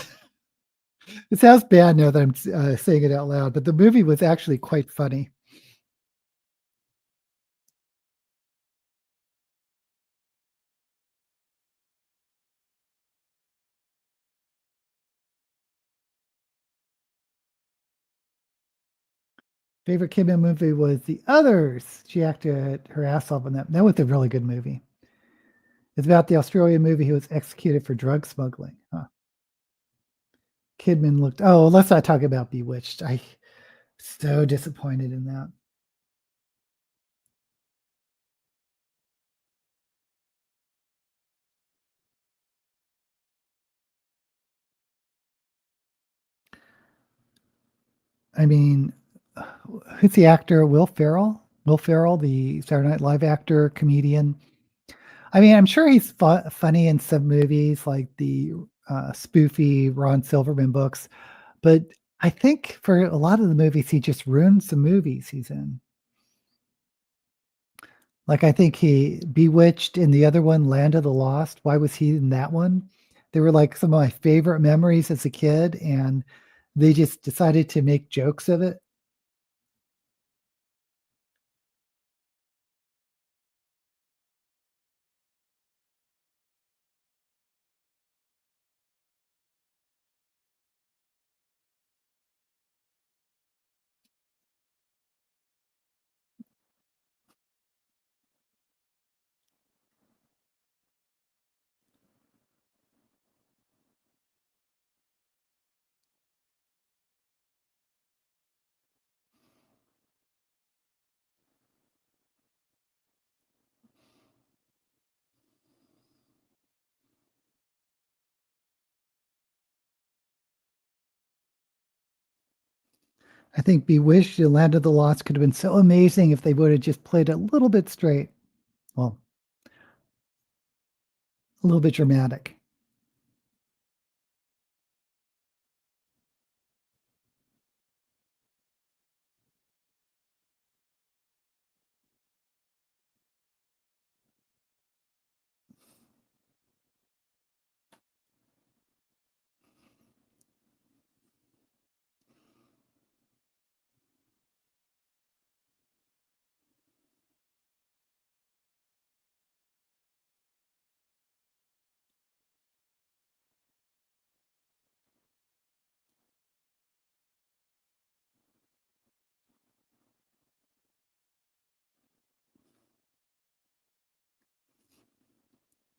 now that I'm saying it out loud, but the movie was actually quite funny. Favorite Kidman movie was The Others. She acted her ass off in that. That was a really good movie. It's about the Australian movie who was executed for drug smuggling. Huh. Kidman looked. Oh, let's not talk about Bewitched. I so disappointed in that. I mean, who's the actor? Will Ferrell. Will Ferrell, the Saturday Night Live actor, comedian. I mean, I'm sure he's funny in some movies like the spoofy Ron Silverman books, but I think for a lot of the movies, he just ruins the movies he's in. Like I think he Bewitched in the other one, Land of the Lost. Why was he in that one? They were like some of my favorite memories as a kid, and they just decided to make jokes of it. I think Bewitched and Land of the Lost could have been so amazing if they would have just played a little bit straight. Well, a little bit dramatic.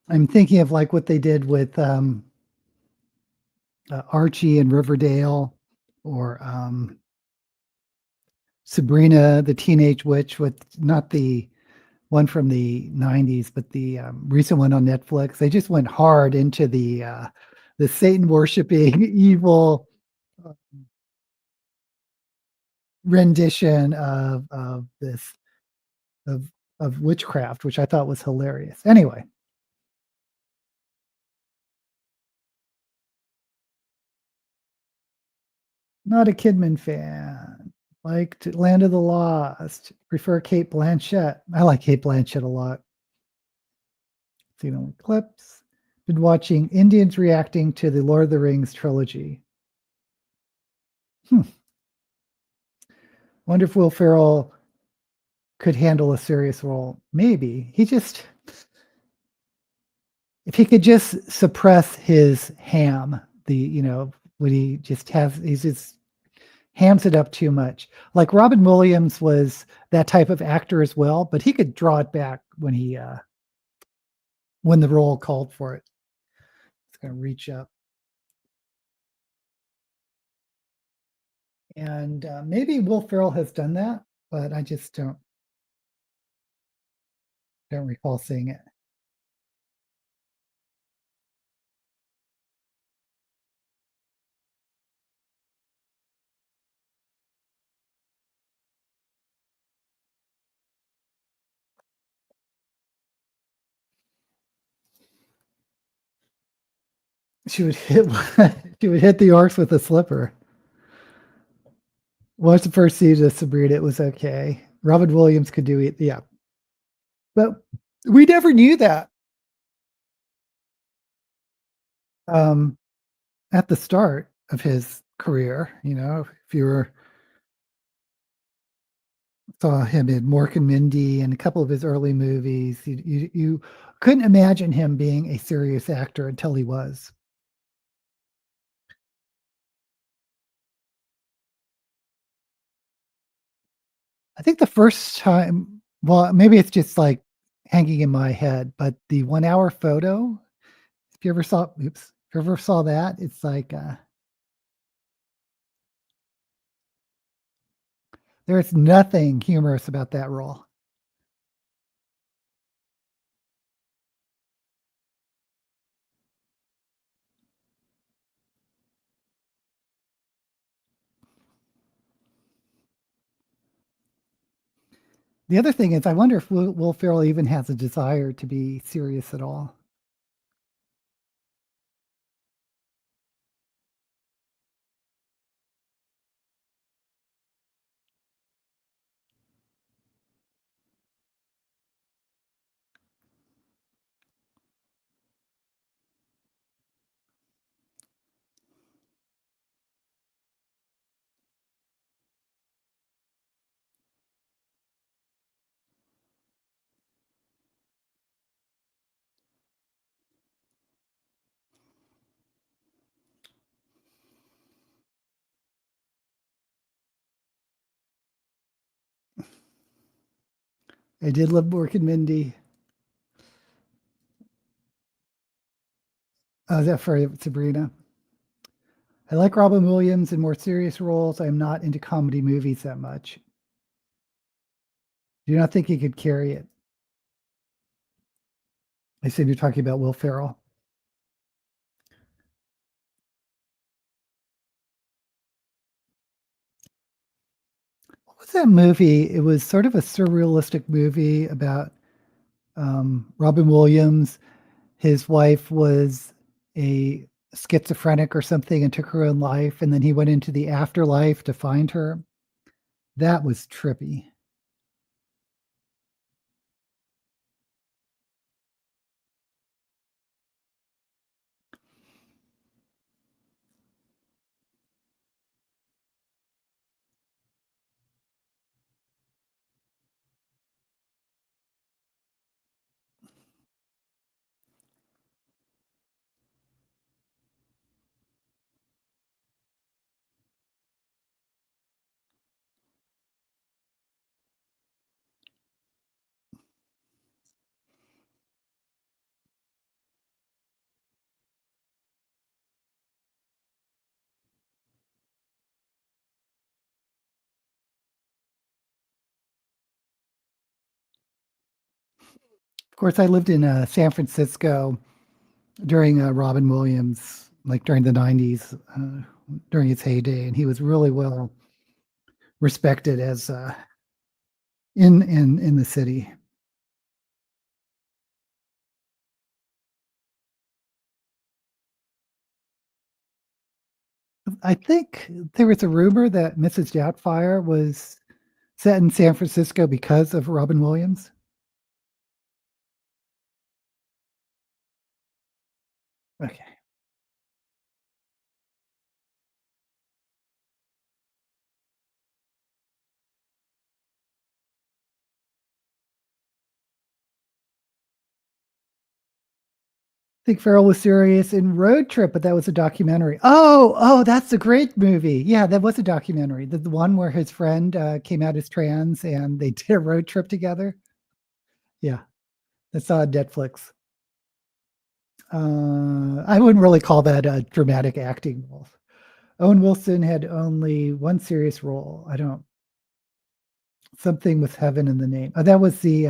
I'm thinking of like what they did with Archie and Riverdale, or Sabrina the Teenage Witch, with not the one from the 90s, but the recent one on Netflix. They just went hard into the Satan worshiping evil. rendition of this of of witchcraft, which I thought was hilarious. Anyway, not a Kidman fan. Liked Land of the Lost. Prefer Kate Blanchett. I like Kate Blanchett a lot. Seen only clips. Been watching Indians reacting to the Lord of the Rings trilogy. Wonder if Will Ferrell could handle a serious role. Maybe. If he could just suppress his ham, when he just hams it up too much. Like Robin Williams was that type of actor as well, but he could draw it back when the role called for it. It's going to reach up. And maybe Will Ferrell has done that, but I just don't recall seeing it. She would hit the orcs with a slipper. Watch the first season of Sabrina. It was okay. Robin Williams could do it. Yeah. But we never knew that. At the start of his career, if you saw him in Mork and Mindy and a couple of his early movies, you couldn't imagine him being a serious actor until he was. I think the first time, well, maybe it's just like hanging in my head, but the 1 hour photo, if you ever saw that, it's like there's nothing humorous about that role. The other thing is, I wonder if Will Ferrell even has a desire to be serious at all. I did love Mork and Mindy. Is that for Sabrina? I like Robin Williams in more serious roles. I'm not into comedy movies that much. Do you not think he could carry it? I assume you're talking about Will Ferrell. What was that movie? It was sort of a surrealistic movie about Robin Williams. His wife was a schizophrenic or something and took her own life, and then he went into the afterlife to find her. That was trippy. Of course, I lived in San Francisco during Robin Williams, like during the 90s, during his heyday, and he was really well respected as in the city. I think there was a rumor that Mrs. Doubtfire was set in San Francisco because of Robin Williams. Okay. I think Farrell was serious in Road Trip, but that was a documentary. Oh, that's a great movie. Yeah, that was a documentary. The one where his friend came out as trans and they did a road trip together. Yeah, that's on Netflix. I wouldn't really call that a dramatic acting role. Owen Wilson had only one serious role. I don't something with heaven in the name. Oh, that was the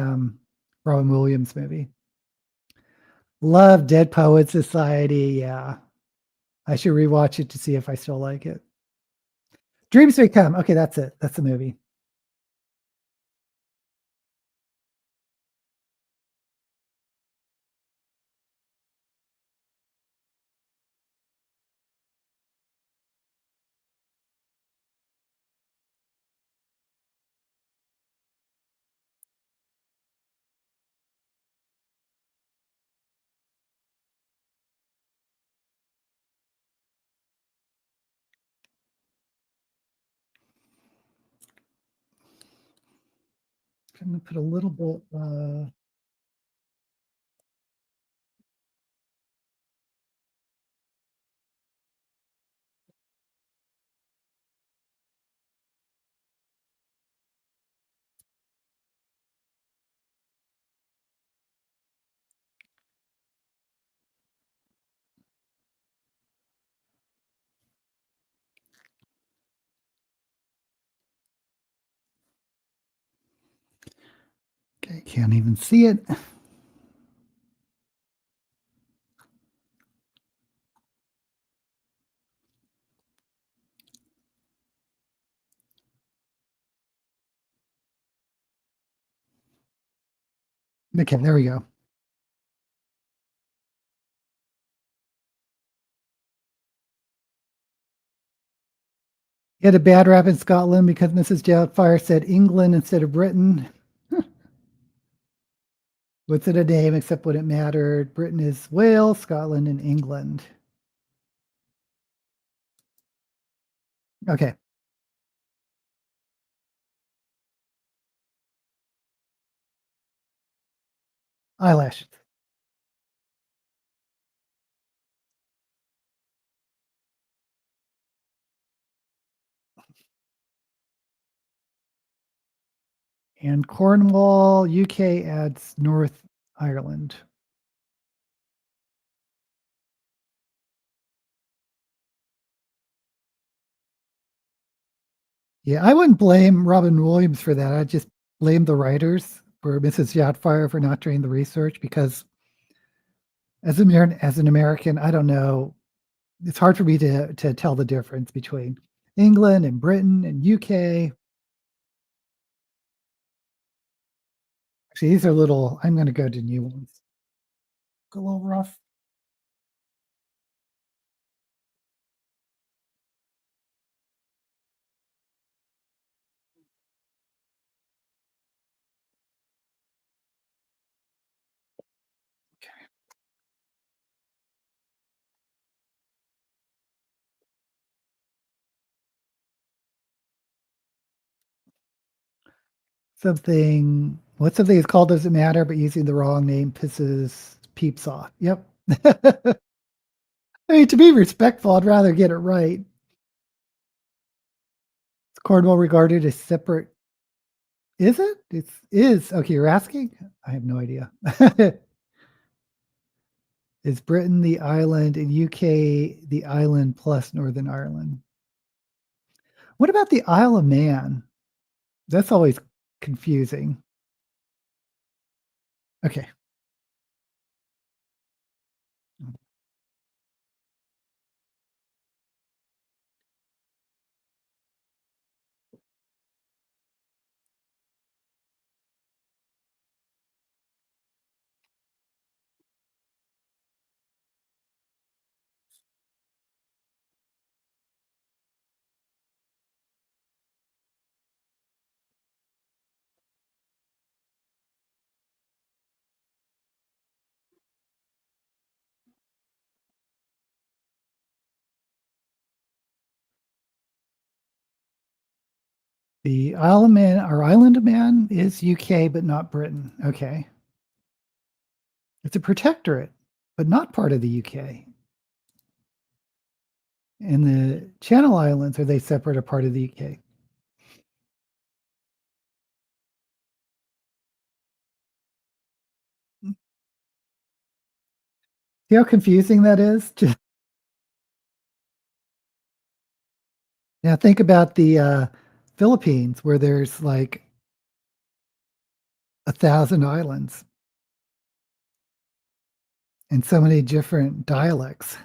Robin Williams movie. Love Dead Poet Society. Yeah, I should rewatch it to see if I still like it. Dreams May Come. Okay, that's it. That's the movie. I'm gonna put a little bit. Okay, can't even see it. Okay, there we go. He had a bad rap in Scotland because Mrs. Doubtfire said England instead of Britain. What's it a name except when it mattered? Britain is Wales, Scotland, and England. Okay, eyelashes. And Cornwall, UK adds North Ireland. Yeah, I wouldn't blame Robin Williams for that. I'd just blame the writers for Mrs. Doubtfire for not doing the research because as an American, I don't know. It's hard for me to tell the difference between England and Britain and UK. Actually, these are little. I'm going to go to new ones. A little rough. Something. What something is called doesn't matter, but using the wrong name pisses peeps off. Yep. I mean, to be respectful, I'd rather get it right. Is Cornwall regarded as separate? Is it? It's is okay. You're asking. I have no idea. Is Britain the island and UK the island plus Northern Ireland? What about the Isle of Man? That's always confusing. Okay. The Isle Man or Island of Man is UK, but not Britain. Okay. It's a protectorate, but not part of the UK. And the Channel Islands, are they separate or part of the UK? See how confusing that is? Just now think about the Philippines where there's like 1,000 islands and so many different dialects.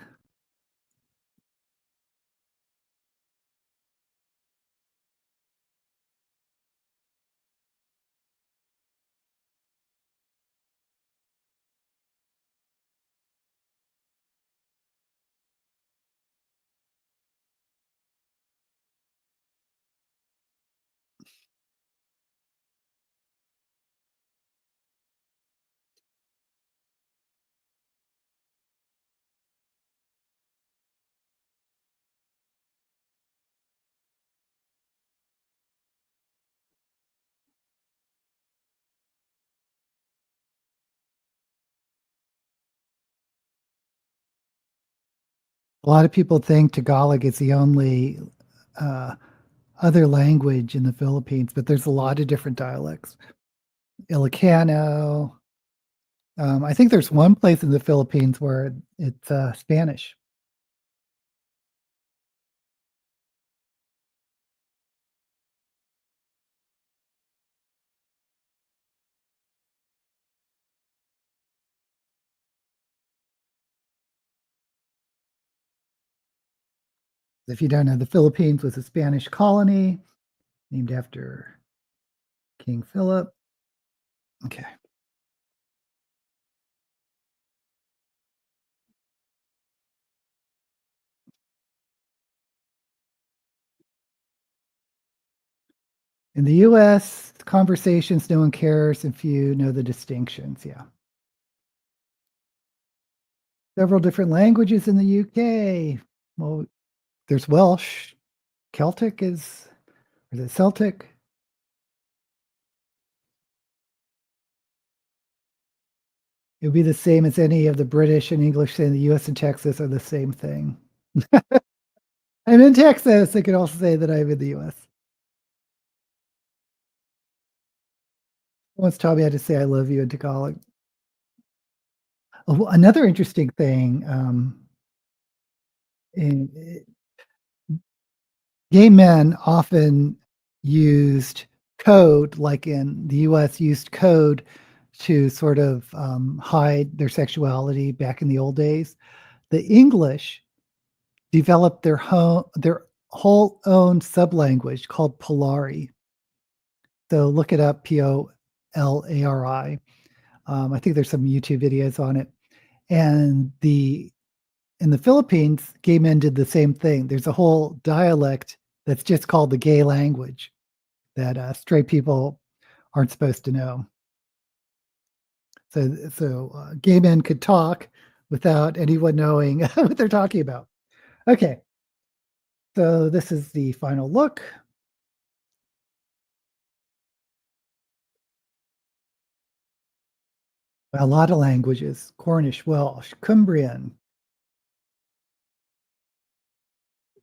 A lot of people think Tagalog is the only uh, other language in the Philippines, but there's a lot of different dialects. Ilocano. I think there's one place in the Philippines where it's Spanish. If you don't know, the Philippines was a Spanish colony named after King Philip. Okay. In the US, conversations no one cares if you know the distinctions. Yeah. Several different languages in the UK. Well, there's Welsh. Celtic is it Celtic? It would be the same as any of the British and English saying the US and Texas are the same thing. I'm in Texas. I could also say that I'm in the US. Once taught me how to say I love you in Tagalog. Oh, another interesting thing, in gay men often used code, like in the US, used code to sort of hide their sexuality back in the old days. The English developed their whole own sublanguage called Polari. So look it up, Polari. I think there's some YouTube videos on it. And the in the Philippines, gay men did the same thing. There's a whole dialect that's just called the gay language that straight people aren't supposed to know. So gay men could talk without anyone knowing what they're talking about. Okay, so this is the final look. A lot of languages: Cornish, Welsh, Cumbrian,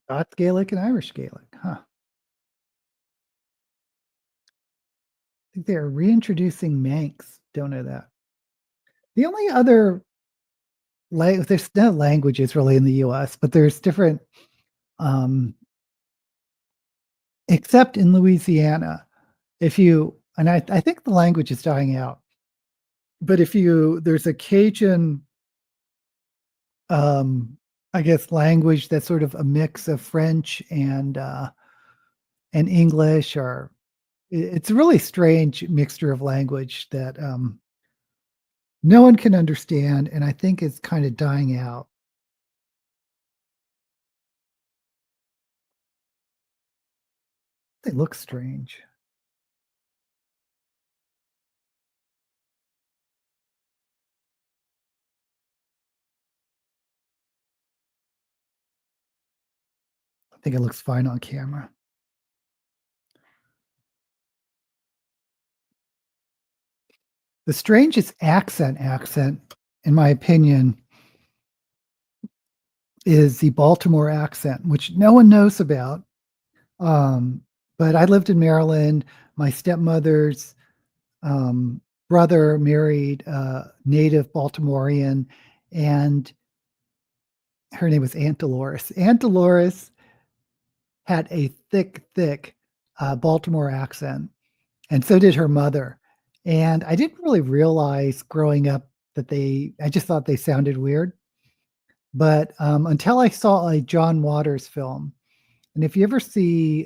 Scots Gaelic, and Irish Gaelic. Huh. I think they are reintroducing Manx. Don't know that. The only other there's no languages really in the US, but there's different, um, except in Louisiana. If you, and I think the language is dying out, but if you, there's a Cajun, um, I guess, language that's sort of a mix of French and English, or it's a really strange mixture of language that no one can understand, and I think it's kind of dying out. They look strange. I think it looks fine on camera. The strangest accent, in my opinion, is the Baltimore accent, which no one knows about. Um, but I lived in Maryland. My stepmother's brother married a native Baltimorean, and her name was Aunt Dolores. Aunt Dolores had a thick Baltimore accent, and so did her mother. And I didn't really realize growing up that I just thought they sounded weird. But until I saw a John Waters film, and if you ever see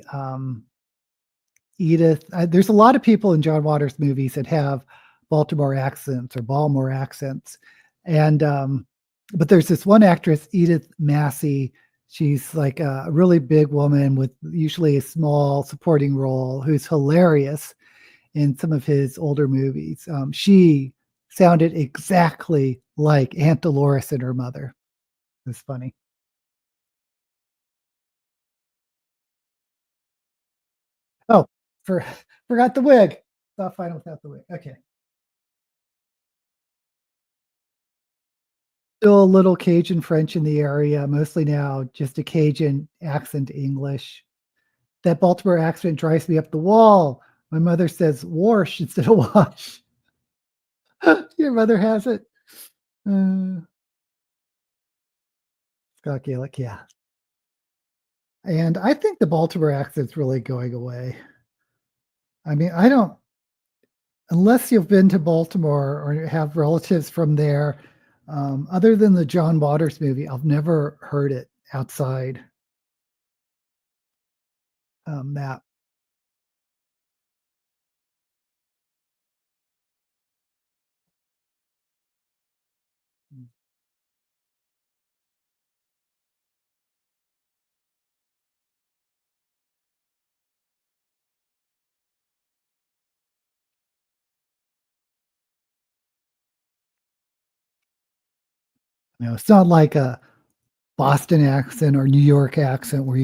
Edith, there's a lot of people in John Waters movies that have Baltimore accents or Baltimore accents. And, but there's this one actress, Edith Massey. She's like a really big woman with usually a small supporting role who's hilarious in some of his older movies. She sounded exactly like Aunt Dolores and her mother. It's funny. Oh, for forgot the wig. Thought final without the wig. Okay. Still a little Cajun French in the area, mostly now just a Cajun accent English. That Baltimore accent drives me up the wall. My mother says "wash" instead of "wash." Your mother has it? Uh, Scott Gaelic, yeah. And I think the Baltimore accent's really going away. I mean, I don't unless you've been to Baltimore or have relatives from there, other than the John Waters movie, I've never heard it outside, that. It's not like a Boston accent or New York accent where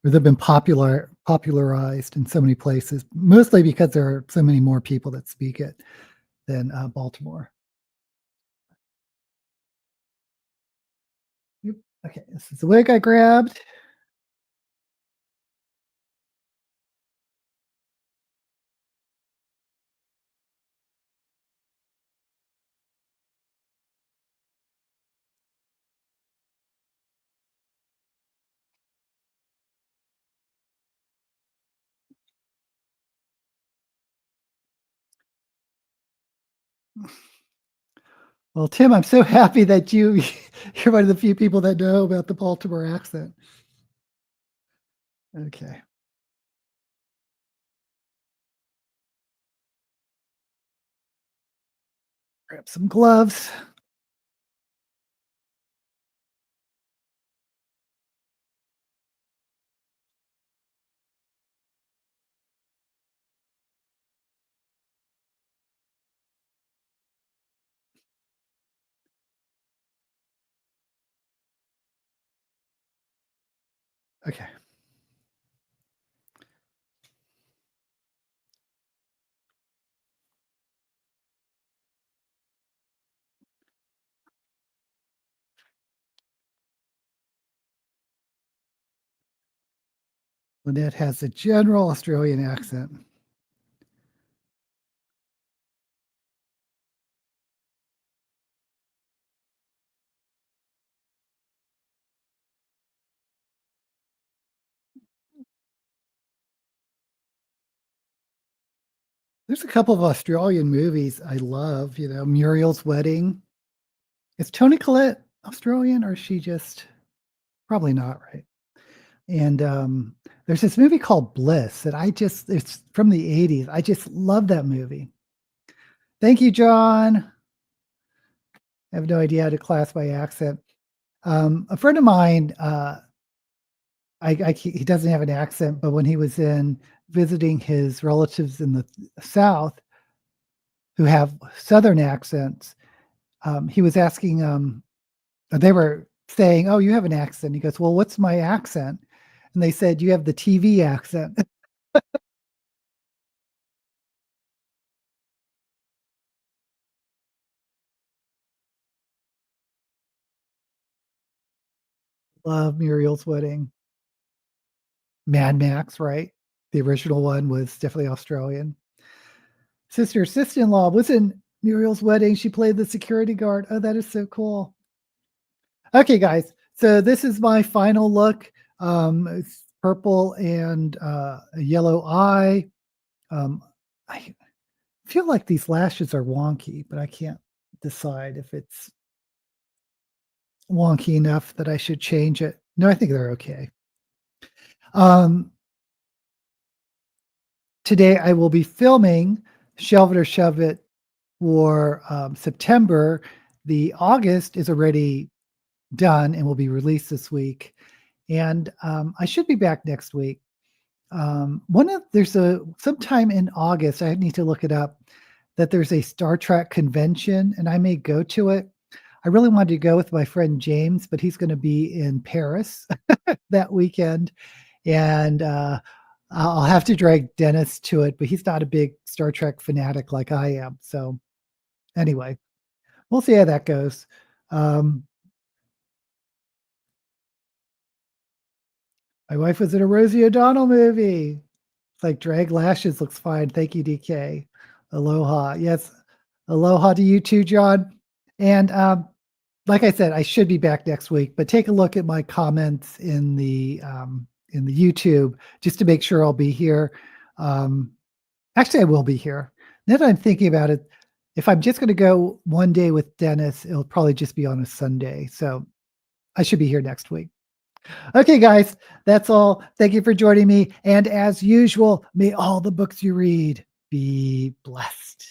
they've been popularized in so many places, mostly because there are so many more people that speak it than Baltimore. Yep. Okay, this is the wig I grabbed. Well, Tim, I'm so happy that you're one of the few people that know about the Baltimore accent. Okay, grab some gloves. Okay. Lynette has a general Australian accent. There's a couple of Australian movies I love, Muriel's Wedding. Is Toni Collette Australian or is she just probably not, right? And there's this movie called Bliss that it's from the 80s. I just love that movie. Thank you, John. I have no idea how to class my accent. A friend of mine, he doesn't have an accent, but when he was in visiting his relatives in the South who have Southern accents, he was asking, they were saying, "Oh, you have an accent." He goes, "Well, what's my accent?" And they said, "You have the TV accent." Love Muriel's Wedding. Mad Max, right? The original one was definitely Australian. Sister-in-law was in Muriel's Wedding. She played the security guard. Oh, that is so cool. Okay, guys. So this is my final look. It's purple and a yellow eye. I feel like these lashes are wonky, but I can't decide if it's wonky enough that I should change it. No, I think they're okay. Today I will be filming Shelve It or Shove It for September. The August is already done and will be released this week. And I should be back next week. There's sometime in August, I need to look it up, that there's a Star Trek convention and I may go to it. I really wanted to go with my friend James, but he's going to be in Paris that weekend. And I'll have to drag Dennis to it, but he's not a big Star Trek fanatic like I am. So anyway, we'll see how that goes. My wife was in a Rosie O'Donnell movie. It's like drag lashes looks fine. Thank you, DK. Aloha. Yes. Aloha to you too, John. And like I said, I should be back next week, but take a look at my comments in the YouTube just to make sure I'll be here. Actually, I will be here. Now that I'm thinking about it, if I'm just going to go one day with Dennis, it'll probably just be on a Sunday. So I should be here next week. Okay, guys, that's all. Thank you for joining me. And as usual, may all the books you read be blessed.